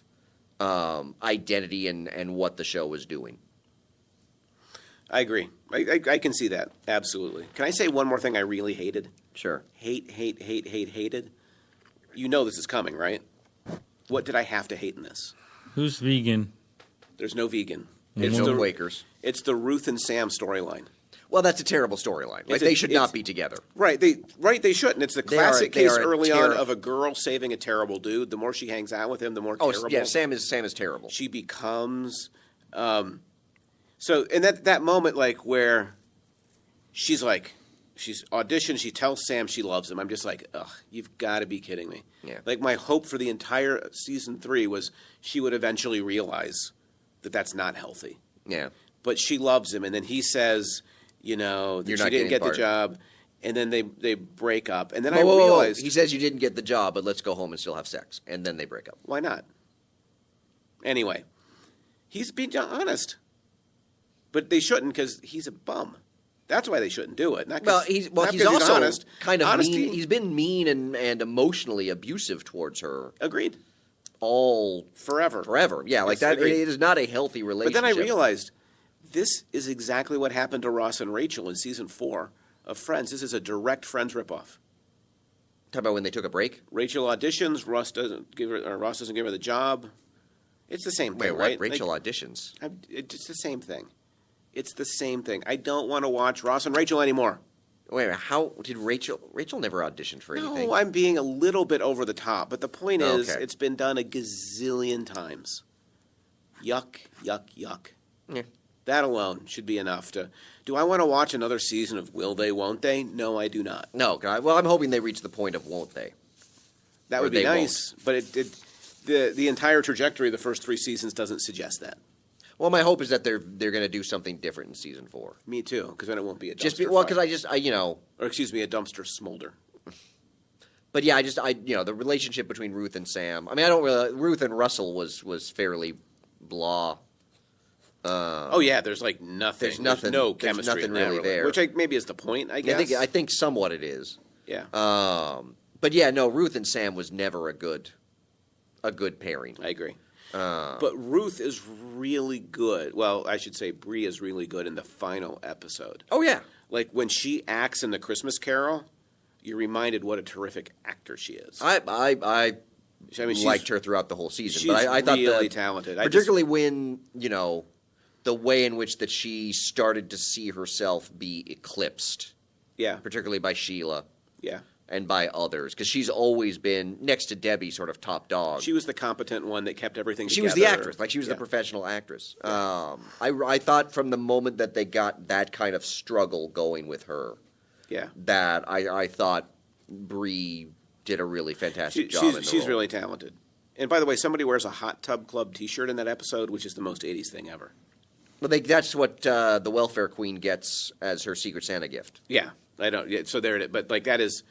identity and what the show was doing. I agree. I can see that. Absolutely. Can I say one more thing I really hated? Sure. Hated. You know this is coming, right? What did I have to hate in this? Who's vegan? There's no vegan. It's no Quakers. It's the Ruth and Sam storyline. Well, that's a terrible storyline. Like, they should not be together. Right. They shouldn't. It's the They are- classic they case are a early on terror- of a girl saving a terrible dude. The more she hangs out with him, the more Oh, terrible yeah, Sam is terrible. she becomes. So in that moment, like where she's auditioned, she tells Sam she loves him. I'm just like, ugh, you've got to be kidding me. Yeah. Like my hope for the entire season 3 was she would eventually realize that that's not healthy. Yeah. But she loves him, and then he says, that You're she not didn't getting get the fired. job, and then they break up, and then Whoa, I whoa, whoa. realized He says you didn't get the job, but let's go home and still have sex. And then they break up. why not? Anyway, he's being honest, but they shouldn't because he's a bum. That's why they shouldn't do it. Not 'cause- Well, not he's 'cause also honest. kind of Honesty, mean. He's been mean and emotionally abusive towards her agreed all forever. Yeah, like Yes, that. agreed. It is not a healthy But relationship. then I realized this is exactly what happened to Ross and Rachel in season 4 of Friends. This is a direct Friends ripoff. Talk about when they took a break. Rachel auditions. Ross doesn't give her the job. It's the same Wait, thing, what? right? Rachel auditions. It's the same thing. It's the same thing. I don't want to watch Ross and Rachel anymore. Wait a minute, how did Rachel never auditioned for anything? No, I'm being a little bit over the top, but the point is, Okay. it's been done a gazillion times. Yuck, yuck, yuck. Yeah. That alone should be enough to. Do I want to watch another season of Will They, Won't They? No, I do not. No, well, I'm hoping they reach the point of won't they? That Or would be they nice, but the entire trajectory of the first 3 seasons doesn't suggest that. Well, my hope is that they're going to do something different in season 4. Me too, because then it won't be a dumpster Just be, fire. because I Or excuse me, a dumpster smolder. But yeah, the relationship between Ruth and Sam. I mean, I don't really. Ruth and Russell was fairly blah. Oh yeah, there's like nothing. There's nothing. No There's chemistry nothing in that really there. Which maybe is the point. I guess. I think somewhat it is. Yeah. But yeah, no, Ruth and Sam was never a good pairing. I agree. But Ruth is really good. Well, I should say Bree is really good in the final episode. Oh yeah, Like when she acts in the Christmas Carol, you're reminded what a terrific actor she is. I mean, she's liked her throughout the whole season. She's But I thought really talented. particularly when the way in which that she started to see herself be eclipsed, Yeah, particularly by Sheila yeah. and by others, because she's always been next to Debbie, sort of top dog. She was the competent one that kept everything She together. was the actress, like she was Yeah. the professional actress. I thought from the moment that they got that kind of struggle going with her, Yeah. that I thought Bree did a really fantastic job in the She's role. really talented. And by the way, somebody wears a Hot Tub Club T-shirt in that episode, which is the most 80s thing ever. Well, that's what the welfare queen gets as her Secret Santa gift. Yeah, I don't. Yeah, so there it is. But like it is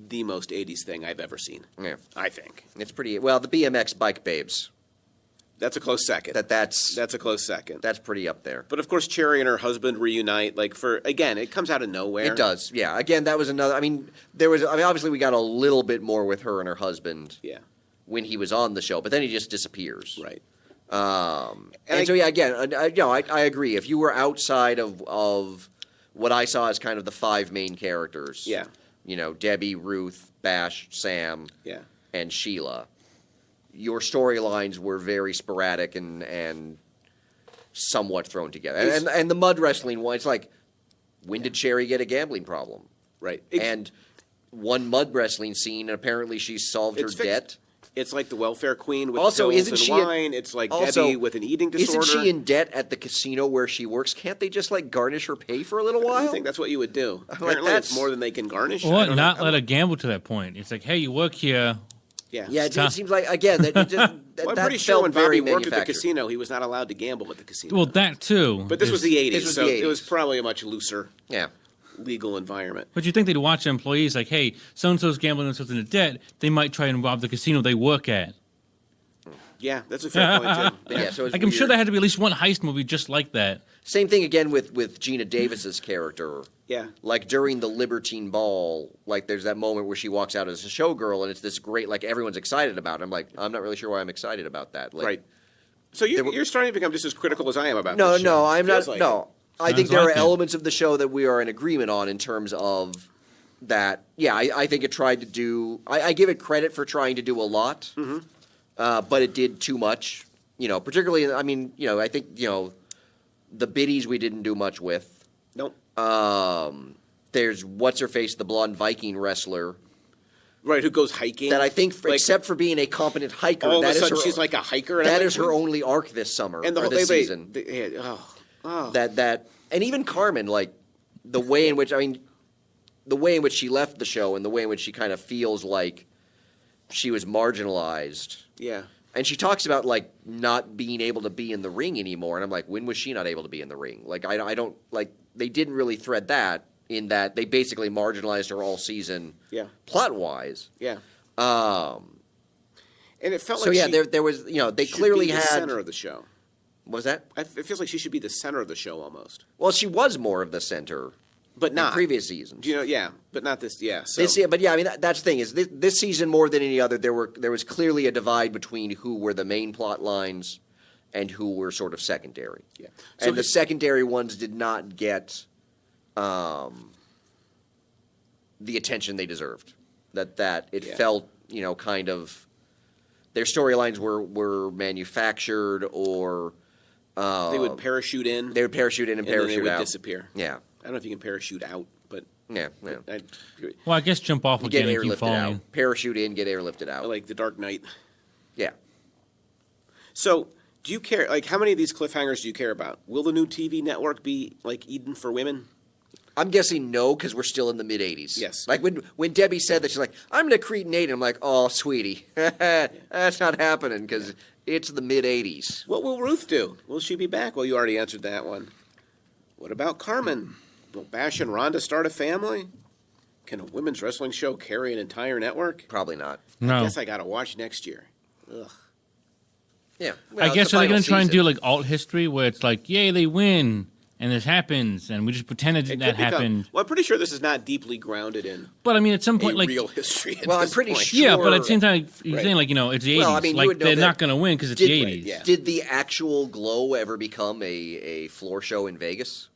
the most 80s thing I've ever seen. Yeah, I think it's pretty well. The BMX bike babes. that's a close second. That's a close second. that's pretty up there. But of course, Cherry and her husband reunite. Like it comes out of nowhere. It does, yeah. Again, that was another. I mean, obviously we got a little bit more with her and her husband Yeah, when he was on the show, but then he just disappears. right. And so yeah, again, I agree. If you were outside of what I saw as kind of the 5 main characters, Yeah, Debbie, Ruth, Bash, Sam, yeah, and Sheila, your storylines were very sporadic and somewhat thrown together. And the mud wrestling one, it's like, when did Cherry get a gambling problem? right. And one mud wrestling scene, and apparently she solved her It's fixed. debt. It's like the welfare queen with Also, pills isn't and she wine. It's like Debbie with an eating disorder. Isn't she in debt at the casino where she works? Can't they just garnish her pay for a little while? I think that's what you would do. like, Apparently, that's- it's more than they can garnish. I Or don't not know. let her gamble to that point. It's like, hey, you work here. Yeah, Yeah, it Tough. seems like again that Well, I'm that pretty sure felt when very Bobby worked at the manufactured. casino, he was not allowed to gamble at the casino. Well, that too. but this was the 80s, This was so the it was 80s. probably a much looser Yeah, legal environment. But you think they'd watch employees like, hey, so and so's gambling themselves into debt. They might try and rob the casino they work at. Yeah, that's a fair point, too. yeah. So it's Like, I'm sure weird. there had to be at least one heist movie just like that. Same thing again with Gina Davis's character. Yeah. Like during the Libertine Ball, like there's that moment where she walks out as a showgirl, and it's this great, like everyone's excited about it. I'm like, I'm not really sure why I'm excited about that. Like, Right. So you're starting to become just as critical as I am about No, this show. no, I'm Feels not. like No, I think Sounds there like are it. elements of the show that we are in agreement on in terms of that. Yeah, I think it tried to do. I give it credit for trying to do a lot, but it did too much. Particularly, I mean, I think the biddies we didn't do much with. Nope. There's what's her face, the blonde Viking wrestler. Right, who goes hiking. That I think, Like, except for being a competent hiker, all of that a is sudden her. she's like a hiker. And I'm That like, is her only arc this summer And the or whole this they- season. oh. That and even Carmen, like the way in which the way in which she left the show and the way in which she kind of feels like she was marginalized. Yeah. And she talks about like not being able to be in the ring anymore, and I'm like, when was she not able to be in the ring? Like I don't like they didn't really thread that in that they basically marginalized her all season. Yeah. Plot wise. Yeah. Um. And it felt So like yeah, she there was they should clearly be the had. center of the show. What was that? It feels like she should be the center of the show almost. Well, she was more of the center But in not. previous seasons. Do you know? Yeah, but not this. Yeah. So. But yeah, I mean that's the thing is this season more than any other there was clearly a divide between who were the main plot lines and who were sort of secondary. Yeah. And the secondary ones did not get the attention they deserved. That it Yeah. felt kind of their storylines were manufactured or they would parachute in. they would parachute in and and then parachute they would out. disappear. Yeah, I don't know if you can parachute out, but yeah. I Well, I guess jump off You get again and keep airlifted falling. out. Parachute in, get airlifted out. like the Dark Knight. Yeah. So Do you care? Like, how many of these cliffhangers do you care about? Will the new TV network be like Eden for women? I'm guessing no, because we're still in the mid '80s. Yes. Like when Debbie said that, she's like, "I'm going to create an 8," I'm like, "Oh, sweetie, that's not happening because it's the mid '80s." What will Ruth do? Will she be back? Well, you already answered that one. What about Carmen? Will Bash and Rhonda start a family? Can a women's wrestling show carry an entire network? Probably not. I No. guess I got to watch next year. Ugh. Yeah. I guess are they going to try and do do like alt history where it's like, yay, they win, and this happens, and we just pretended It that could become- happened. Well, I'm pretty sure this is not deeply grounded in But I mean, at some a point, like, real history. At Well, I'm this pretty point. sure- yeah, but at the same time, you're Right. saying like, it's the 80s. Well, I mean, you like would know they're that- not going to win because it's Did- the Right, 80s. yeah. Did the actual Glow ever become a floor show in Vegas?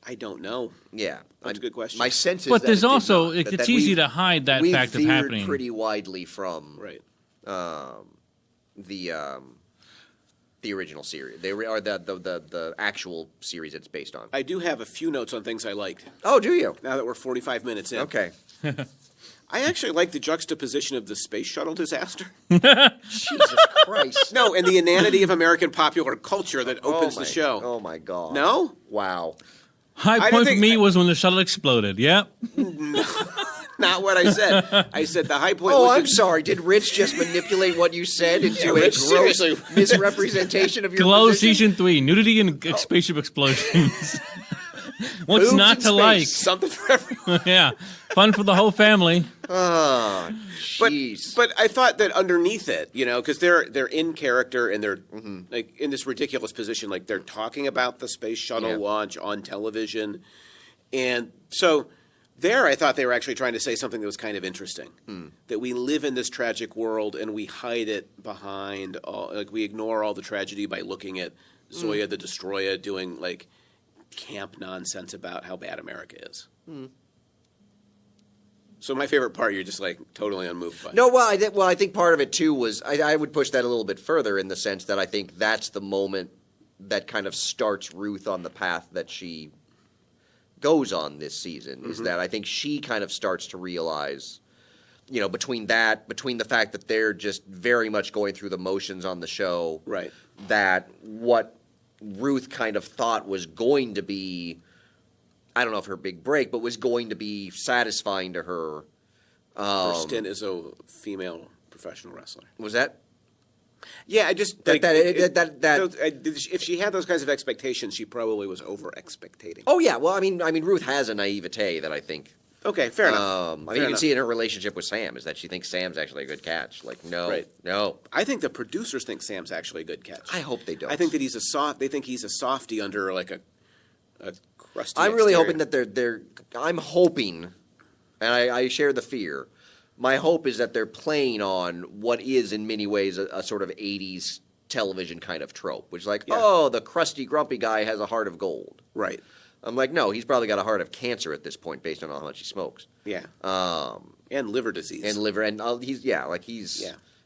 I don't know. Yeah, That's a good question. My sense is But that there's it did also not, it's that easy we've- to hide that we've fact of veered happening. pretty widely from Right. the original series. They are the actual series it's based on. I do have a few notes on things I liked. Oh, do you? Now that we're 45 minutes in. Okay. I actually like the juxtaposition of the space shuttle disaster. Jesus Christ. No, and the inanity of American popular culture that opens Oh the my- show. Oh my God. No? Wow. High didn't point for think- me was when the shuttle exploded. Yep. Not what I said. I said the high point Oh, was I'm the- sorry. Did Rich just manipulate what you said into Yeah, a Rich, gross seriously. misrepresentation of your Glow position? season 3: nudity and spaceship explosions. What's Boobs not in to space. like? something for everyone. Yeah, fun for the whole family. Oh, But, jeez. but I thought that underneath it, because they're in character and they're like in this ridiculous position, like they're talking about the space shuttle Yeah. launch on television, and so there I thought they were actually trying to say something that was kind of interesting. That we live in this tragic world and we hide it behind all, like we ignore all the tragedy by looking at Zoya the Destroyer doing like camp nonsense about how bad America is. So my favorite part, you're just like totally unmoved by. No, I think part of it too was I would push that a little bit further in the sense that I think that's the moment that kind of starts Ruth on the path that she goes on this season. Is that I think she kind of starts to realize, between the fact that they're just very much going through the motions on the show, Right. that what Ruth kind of thought was going to be, I don't know if her big break, but was going to be satisfying to her. Her stint as a female professional wrestler. Was that? Yeah, I just That- like, that- if she had those kinds of expectations, she probably was over expectating. Oh yeah, well, I mean, Ruth has a naivete that I think. Okay, fair enough. I mean, Fair you can enough. see in her relationship with Sam is that she thinks Sam's actually a good catch. Like, no, Right. no. I think the producers think Sam's actually a good catch. I hope they don't. I think that he's a soft. They think he's a softie under like a crusty. I'm really exterior. hoping that they're. I'm hoping, and I share the fear. My hope is that they're playing on what is in many ways a sort of '80s television kind of trope, which is like, Yeah. oh, the crusty, grumpy guy has a heart of gold. Right. I'm like, no, he's probably got a heart of cancer at this point, based on how much he smokes. Yeah. Um, And liver disease. and liver, and he's Yeah.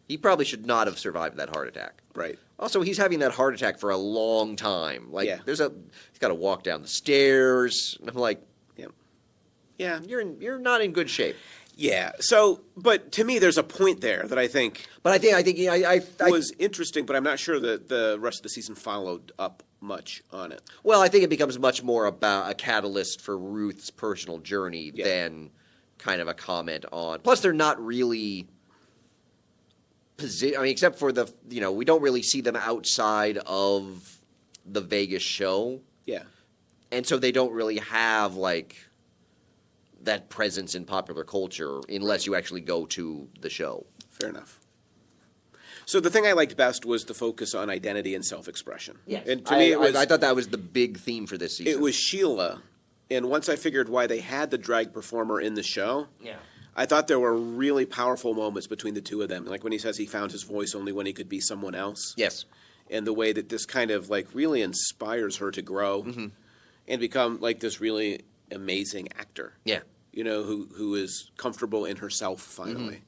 he probably should not have survived that heart attack. Right. Also, he's having that heart attack for a long time. Like, Yeah. he's got to walk down the stairs. And I'm like, Yeah. you're not in good shape. Yeah. So, but to me, there's a point there that I think But I think was interesting, but I'm not sure that the rest of the season followed up much on it. well, I think it becomes much more about a catalyst for Ruth's personal journey Yeah. than kind of a comment on. Plus, they're not really. I mean, except for we don't really see them outside of the Vegas show, Yeah. and so they don't really have like that presence in popular culture unless you actually go to the show. Fair enough. So the thing I liked best was the focus on identity and self-expression. And to me, it was I thought that was the big theme for this season. it was Sheila, and once I figured why they had the drag performer in the show, I thought there were really powerful moments between the two of them. Like when he says he found his voice only when he could be someone else. Yes. And the way that this kind of like really inspires her to grow and become like this really amazing actor. Yeah. Who is comfortable in herself finally.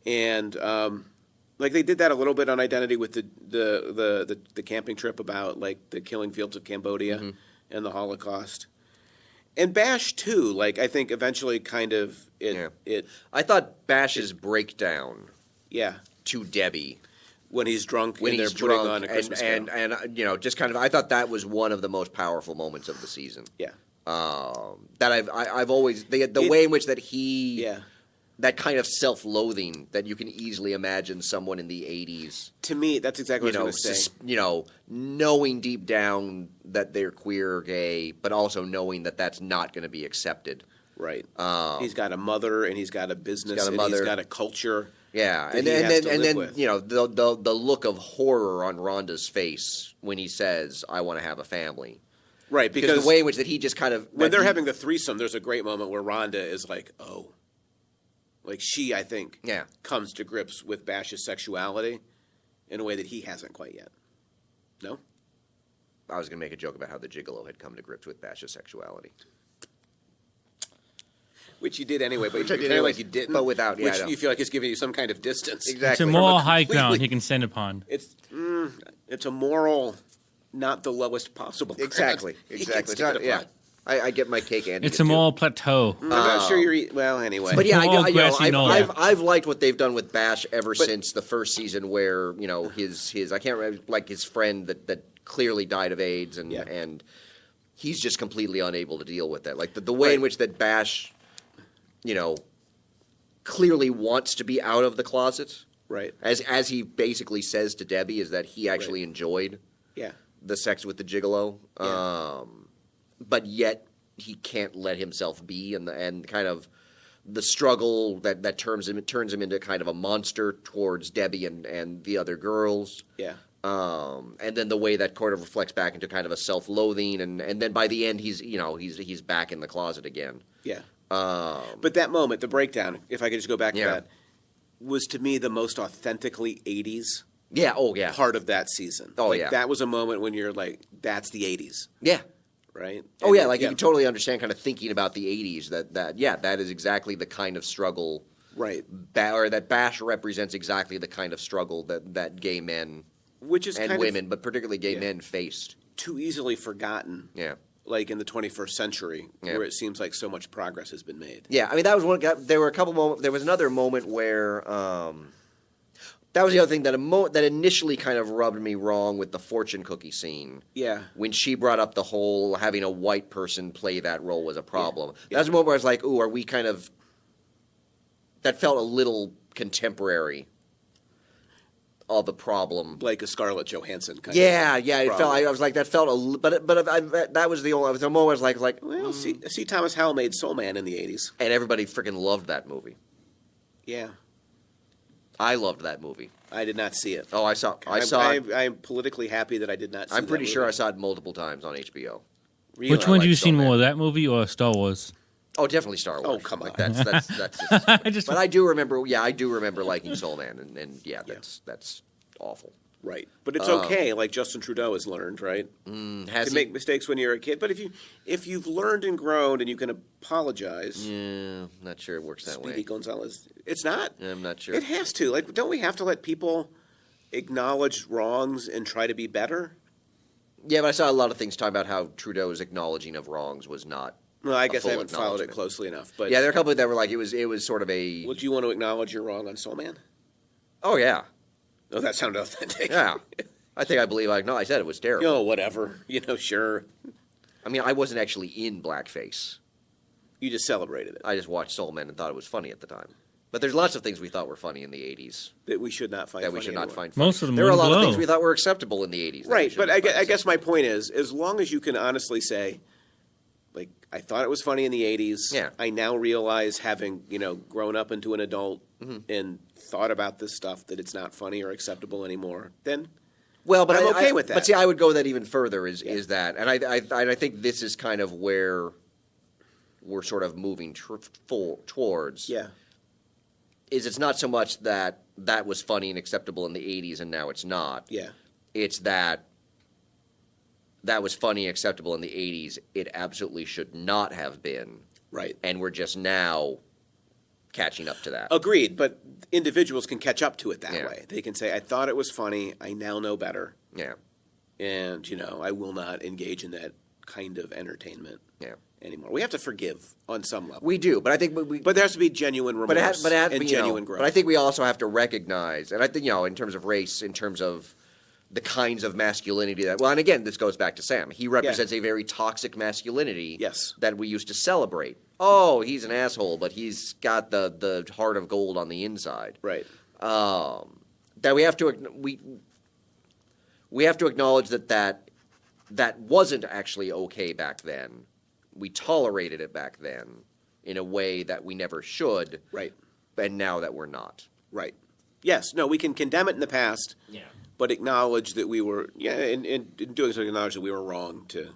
And like they did that a little bit on Identity with the camping trip about like the killing fields of Cambodia and the Holocaust. And Bash too, like I think eventually kind of it I thought Bash's breakdown yeah. to Debbie when he's drunk when and they're he's putting drunk, on a Christmas Carol. and you know, just kind of, I thought that was one of the most powerful moments of the season. Yeah. That I've always the way in which that he Yeah. that kind of self-loathing that you can easily imagine someone in the 80s, To me, that's exactly you what I know, was going to say. you know, knowing deep down that they're queer or gay, but also knowing that that's not going to be accepted. Right. He's got a mother and he's got a business got a and mother. he's got a culture. Yeah, that and he then has and to then, and live then with. you know the look of horror on Rhonda's face when he says, "I want to have a family." Right, Because because the way in which that he just kind of when they're having the threesome, there's a great moment where Rhonda is like, "Oh," like she, I think, Yeah. comes to grips with Bash's sexuality in a way that he hasn't quite yet. No, I was going to make a joke about how the gigolo had come to grips with Bash's sexuality. which you did anyway, but Which you I did feel anyway, like you didn't. but without, yeah, I which know. you feel like it's giving you some kind of distance. Exactly. It's a From moral a high ground completely- he can stand upon. It's a moral, not the lowest possible. ground Exactly. he can Exactly. It's stand not, yeah. upon. I get my cake and It's eat a it, too. moral plateau. I'm not sure you're. Well, anyway. But yeah, Paul I know, Grassy-Nolan. I've liked what they've done with Bash ever since the first season, where you know his I can't remember, like his friend that clearly died of AIDS, and Yeah. and he's just completely unable to deal with that. Like the way in Right. which that Bash, you know, clearly wants to be out of the closet, right. as he basically says to Debbie, is that he actually Right. enjoyed Yeah. the sex with the gigolo, Yeah. but yet he can't let himself be, and kind of the struggle that turns him into kind of a monster towards Debbie and the other girls, Yeah. and then the way that kind of reflects back into kind of a self-loathing, and then by the end he's back in the closet again. Yeah. But that moment, the breakdown, if I could just go back to Yeah. that, was to me the most authentically 80s Yeah. Oh yeah. part of that season. Oh, Like, yeah. That was a moment when you're like, that's the 80s, Yeah. right? Oh And yeah, then- like you can totally understand kind of thinking about the 80s that is exactly the kind of struggle Right. or that Bash represents exactly the kind of struggle that gay men Which is and kind women, but particularly gay Yeah. men faced. of too easily forgotten, Yeah. like in the 21st century, Yeah. where it seems like so much progress has been made. Yeah, I mean that was one. There were a couple moments. There was another moment where that was the other thing that initially kind of rubbed me wrong with the fortune cookie scene. Yeah. When she brought up the whole having a white person play that role was a problem. Yeah. That was a moment where I was like, "Ooh, are we kind of?" That felt a little contemporary of the problem. Like a Scarlett Johansson kind Yeah, of yeah. It felt. problem. I was like, that felt that was the only. The moment I was like, Well, see, Thomas Howell made Soul Man in the 80s. and everybody freaking loved that movie. Yeah. I loved that movie. I did not see it. Oh, I saw. it. I'm politically happy that I did not see I'm pretty that sure I movie. saw it multiple times on HBO. Really? Which one do like you Soul seen Man. more, that movie or Star Wars? Oh, definitely Star Wars. Oh, come Like, on. That's just, I just but I do remember. Yeah, I do remember liking Soul Man, and yeah, that's awful. Right. But it's okay, like Justin Trudeau has learned, right? Has To he? make mistakes when you're a kid. But if you've learned and grown and you can apologize, Yeah, not sure it works that Speedy way. Gonzalez, it's not. I'm not sure. It has to. Like, don't we have to let people acknowledge wrongs and try to be better? Yeah, but I saw a lot of things talking about how Trudeau's acknowledging of wrongs was not. Well, I A guess full I haven't followed it acknowledgement. closely enough. But Yeah, there are a couple that were like it was sort of a. would you want to acknowledge you're wrong on Soul Man? Oh yeah, Oh, that sounded authentic. yeah. I think I believe I said it was terrible. Oh, whatever. Sure. I mean, I wasn't actually in blackface. You just celebrated it. I just watched Soul Man and thought it was funny at the time. But there's lots of things we thought were funny in the 80s That we should not find that we funny should not anymore. find funny. Most of them There were a wouldn't lot of blow. things we thought were acceptable in the 80s. that we Right, should but not I find guess my point is, as long as you can honestly say, like, I thought it was funny in the 80s. Yeah. I now realize, having, grown up into an adult and thought about this stuff, that it's not funny or acceptable anymore, then Well, but I'm I- okay I- with that. But see, I would go that even further. Is Yeah. that, and I think this is kind of where we're sort of moving towards. yeah. Is it's not so much that was funny and acceptable in the 80s and now it's not. Yeah. It's that was funny and acceptable in the 80s. It absolutely should not have been, Right. and we're just now catching up to that. Agreed, but individuals can catch up to it that Yeah. way. They can say, I thought it was funny, I now know better, Yeah, and, I will not engage in that kind of entertainment yeah. anymore. We have to forgive on some level. We do, but I think But there has to be genuine remorse and genuine growth. But I think we also have to recognize, and I think in terms of race, in terms of the kinds of masculinity that. Well, and again, this goes back to Sam. He represents a very toxic masculinity. Yes. That we used to celebrate. Oh, he's an asshole, but he's got the heart of gold on the inside. Right. That we have to acknowledge that wasn't actually okay back then. We tolerated it back then in a way that we never should. Right. And now that we're not. Right. Yes. No, we can condemn it in the past. Yeah. But acknowledge that we were, in doing so, acknowledge that we were wrong to.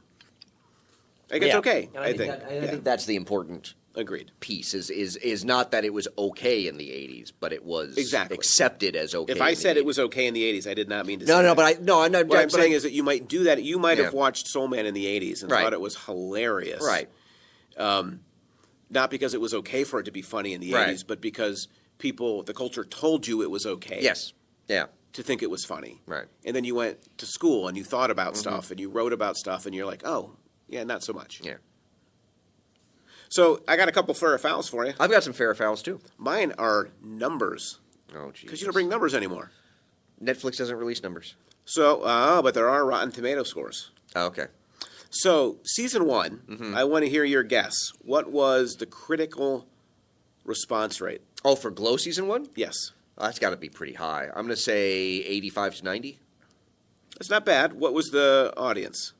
I guess okay. And I think that's the important Agreed. piece is not that it was okay in the 80s, but it was Exactly. accepted as okay. If I in said the it was okay in the 80s, I did not mean to No, say no, that. I'm not. What I'm saying is that you might do that. You might Yeah. have watched Soul Man in the 80s and Right. thought it was hilarious. Right. Not because it was okay for it to be funny in the Right. 80s, but because the culture told you it was okay. Yes. Yeah. To think it was funny. Right. And then you went to school and you thought about stuff and you wrote about stuff and you're like, oh, yeah, not so much. Yeah. So I got a couple fair fouls for you. I've got some fair fouls too. Mine are numbers Oh, geez. because you don't bring numbers anymore. Netflix doesn't release numbers. So, but there are Rotten Tomato scores. Oh, okay. So, season 1, I want to hear your guess. What was the critical response rate? Oh, for Glow season 1? Yes. That's got to be pretty high. I'm going to say 85 to 90. That's not bad. What was the audience?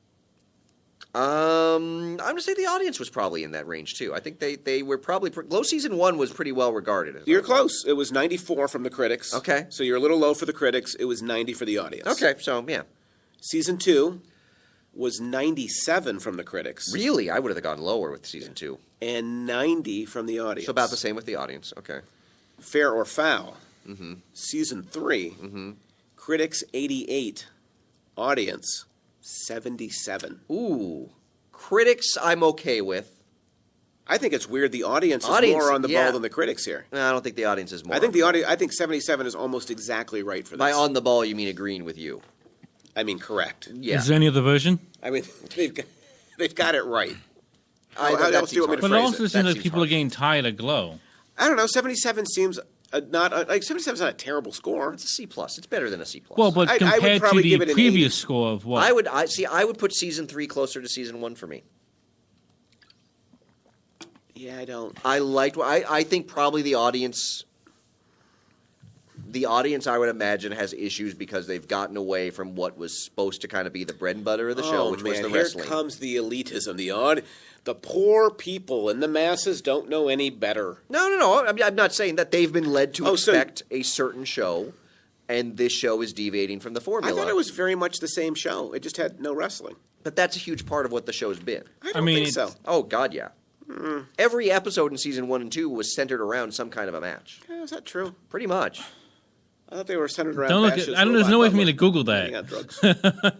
I'm going to say the audience was probably in that range too. I think they were probably Glow season 1 was pretty well regarded. You're close. It was 94 from the critics. Okay. So you're a little low for the critics. It was 90 for the audience. Okay, so yeah. Season 2 was 97 from the critics Really, I would have gone lower with season 2. and 90 from the audience. So about the same with the audience. Okay. Fair or foul. Season 3, critics 88, audience 77. Ooh, critics I'm okay with. I think it's weird. The audience is Audience, more on the yeah. ball than the critics here. No, I don't think the audience is more. I think the audience. I think 77 is almost exactly right for this. By on the ball, you mean agreeing with you? I mean, correct. Yeah. Is there any other version? I mean, they've got it right. I, How that else do you seems want me to But phrase also it? seems That like seems people are harsh. getting tired of Glow. I don't know. 77 seems not like 77 is not a terrible score. It's a C plus. It's better than a C plus. Well, but I would compared to probably the give it an previous 80. score of what? I would put season 3 closer to season 1 for me. Yeah, I don't. I think probably the audience. The audience, I would imagine, has issues because they've gotten away from what was supposed to kind of be the bread and butter of the show, which was the here wrestling. comes the elitism. The poor people and the masses don't know any better. No. I'm not saying that they've been led to Oh, so- expect a certain show, and this show is deviating from the I formula. thought it was very much the same show. It just had no wrestling. But that's a huge part of what the show's been. I don't mean, think so. Oh God, yeah. Every episode in season 1 and 2 was centered around some kind of a match. Is that true? Pretty much. I thought they were centered around. Don't look Bash's at, I don't, there's robot no way for me butler to Google running that. on drugs.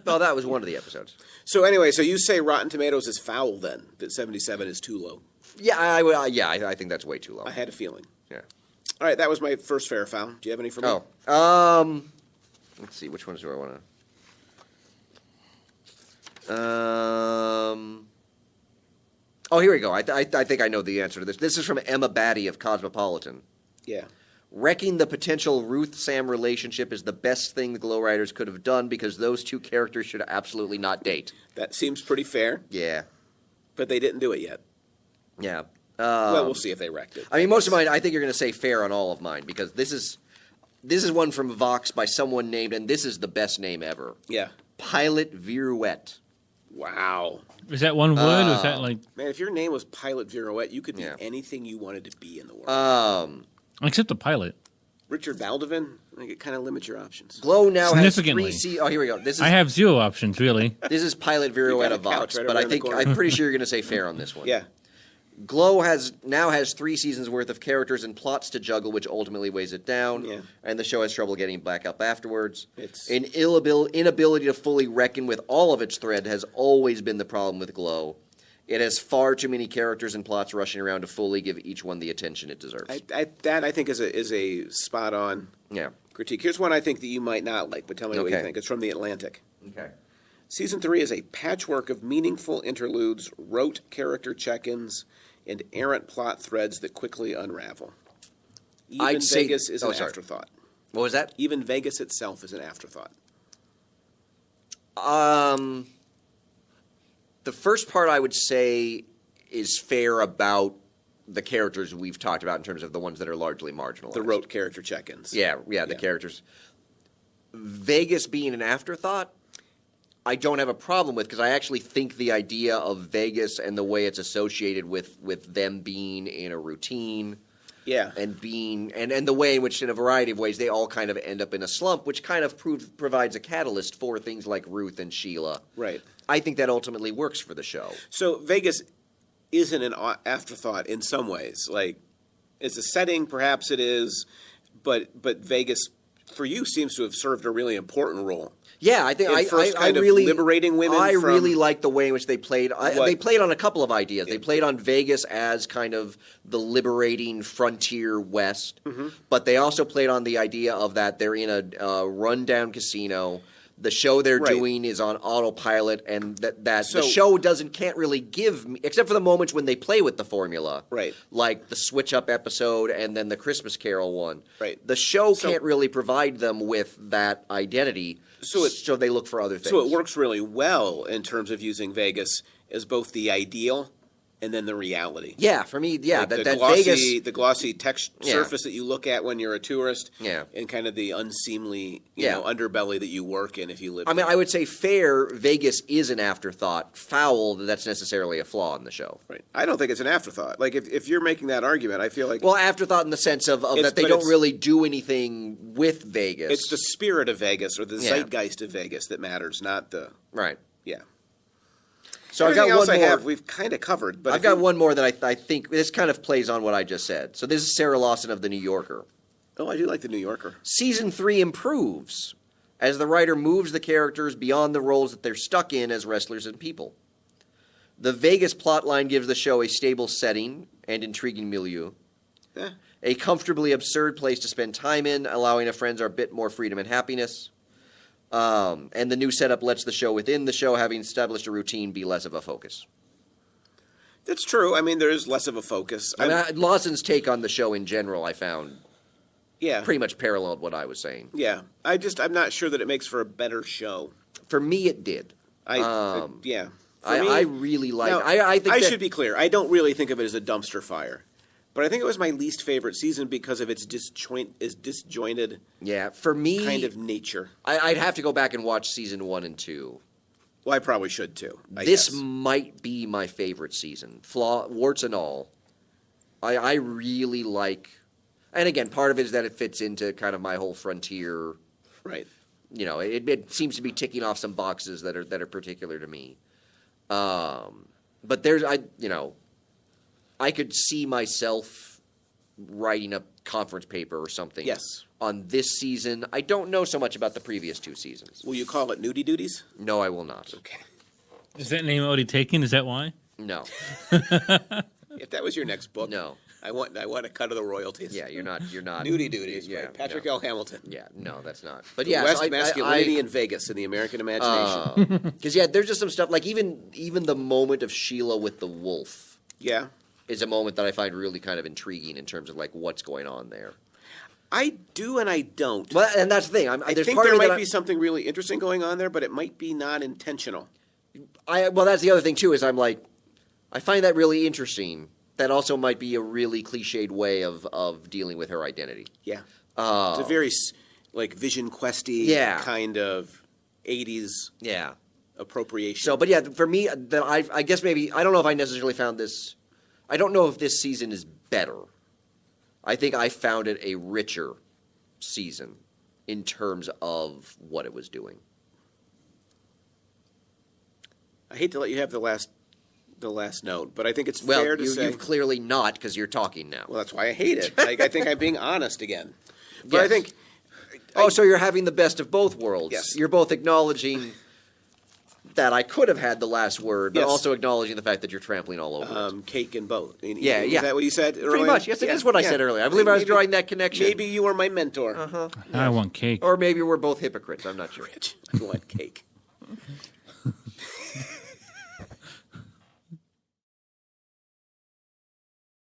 Well, that was one of the episodes. So anyway, so you say Rotten Tomatoes is foul then? That 77 is too low. Yeah, I think that's way too low. I had a feeling. Yeah. All right, that was my first fair foul. Do you have any for me? Oh, let's see. Which ones do I want to? Oh, here we go. I think I know the answer to this. This is from Emma Batty of Cosmopolitan. Yeah. Wrecking the potential Ruth-Sam relationship is the best thing the Glow Riders could have done because those two characters should absolutely not date. That seems pretty fair, Yeah. but they didn't do it yet. Yeah. Well, we'll see if they wrecked it. I mean, most of mine, I think you're going to say fair on all of mine because this is one from Vox by someone named, and this is the best name ever, Yeah. Pilot Virouette. Wow. Is that one word or is that like Man, if your name was Pilot Virouette, you could be Yeah. anything you wanted to be in the world. except the pilot? Richard Baldwin, I think it kind of limits your options. Glow now has Significantly. Oh, here we go. This is I have zero options really. this is Pilot Virouette got a of Vox, couch right but over I in the think corner. I'm pretty sure you're going to say fair on this one. Yeah. Glow now has 3 seasons worth of characters and plots to juggle, which ultimately weighs it down. Yeah. And the show has trouble getting back up afterwards. It's- An inability to fully reckon with all of its thread has always been the problem with Glow. It has far too many characters and plots rushing around to fully give each one the attention it deserves. I think is a spot on Yeah. critique. Here's one I think that you might not like, but tell me what you Okay. think. It's from The Atlantic. Okay. Season 3 is a patchwork of meaningful interludes, rote character check-ins, and errant plot threads that quickly unravel. Even I'd say- Vegas is an sorry. afterthought. What was that? Even Vegas itself is an afterthought. The first part I would say is fair about the characters we've talked about in terms of the ones that are largely marginalized. The rote character check-ins. Yeah, the Yeah. characters. Vegas being an afterthought, I don't have a problem with, because I actually think the idea of Vegas and the way it's associated with them being in a routine Yeah. and being and the way in which, in a variety of ways, they all kind of end up in a slump, which kind of provides a catalyst for things like Ruth and Sheila. Right. I think that ultimately works for the show. So Vegas isn't an afterthought in some ways. Like, it's a setting, perhaps it is, but Vegas, for you, seems to have served a really important role. Yeah, I think In I first I kind of really liberating women I from- really like the way in which they played. They What? played on a couple of ideas. They played on Vegas as kind of the liberating frontier West, Mm-hmm. but they also played on the idea of that they're in a rundown casino. The show they're Right. doing is on autopilot, and that So- the show can't really give me, except for the moments when they play with the formula, Right. Like the Switch Up episode and then the Christmas Carol one. Right. The show So- can't really provide them with that identity, so they look for other things. So it works really well in terms of using Vegas as both the ideal and then the reality. Yeah, for me, yeah, Like that the glossy, Vegas. the glossy text Yeah. surface that you look at when you're a tourist, Yeah. and kind of the unseemly, Yeah. underbelly that you work in if you live. I mean, I would say fair. Vegas is an afterthought. Foul. That's necessarily a flaw in the show. right. I don't think it's an afterthought. Like if you're making that argument, I feel like Well, afterthought in the sense of that they but don't it's- really do anything with Vegas. it's the spirit of Vegas or the Yeah. zeitgeist of Vegas that matters, not the right. yeah. So I've Everything got else one I more. have we've kind of covered, but I've got one more that I think this kind of plays on what I just said. So this is Sarah Lawson of The New Yorker. Oh, I do like the New Yorker. Season 3 improves as the writer moves the characters beyond the roles that they're stuck in as wrestlers and people. The Vegas plotline gives the show a stable setting and intriguing milieu. Eh. A comfortably absurd place to spend time in, allowing the friends a bit more freedom and happiness. And the new setup lets the show within the show, having established a routine, be less of a focus. That's true. I mean, there is less of a focus. I mean, Lawson's take on the show in general, I found yeah, pretty much paralleled what I was saying. yeah. I'm not sure that it makes for a better show. For me, it did. Yeah. For me- I really like. Now, I think I that, should be clear. I don't really think of it as a dumpster fire, but I think it was my least favorite season because of its disjointed Yeah, for me, kind of nature. I'd have to go back and watch season 1 and 2. Well, I probably should too. I This guess. might be my favorite season, warts and all. I really like, and again, part of it is that it fits into kind of my whole frontier. Right. You know, it seems to be ticking off some boxes that are particular to me. But I could see myself writing a conference paper or something. Yes. On this season, I don't know so much about the previous 2 seasons. Will you call it nudie duties? No, I will not. Okay. Is that name already taken? Is that why? No, If that was your next book, no. I want a cut of the royalties. Yeah, you're not. Nudie duties. Yeah, by Patrick no. L. Hamilton. Yeah, no, that's not. But The yeah, West so masculinity in Vegas in the American imagination. because there's just some stuff like even the moment of Sheila with the wolf Yeah. is a moment that I find really kind of intriguing in terms of like what's going on there. I do and I don't. Well, and that's the thing. I There's think part there of me might that be something really interesting going on there, but it might be not intentional. well, that's the other thing too. Is I'm like, I find that really interesting. That also might be a really cliched way of dealing with her identity. Yeah. It's a very like Vision Questy Yeah. kind of 80s Yeah. appropriation. So, but yeah, for me, that I guess maybe I don't know if I necessarily found this. I don't know if this season is better. I think I found it a richer season in terms of what it was doing. I hate to let you have the last note, but I think it's Well, fair to say. you've clearly not because you're talking now. Well, that's why I hate it. Like, I think I'm being honest again. But I Yes. think. Oh, so you're having the best of both worlds. Yes. You're both acknowledging that I could have had the last word, but Yes. also acknowledging the fact that you're trampling all over it. Cake and boat. Yeah, Is yeah. that what you said earlier? Pretty much. Yes, it is what I said earlier. I believe I was drawing that connection. Maybe you were my mentor. Uh-huh. I want cake. Or maybe we're both hypocrites. I'm not sure. Rich. I want cake.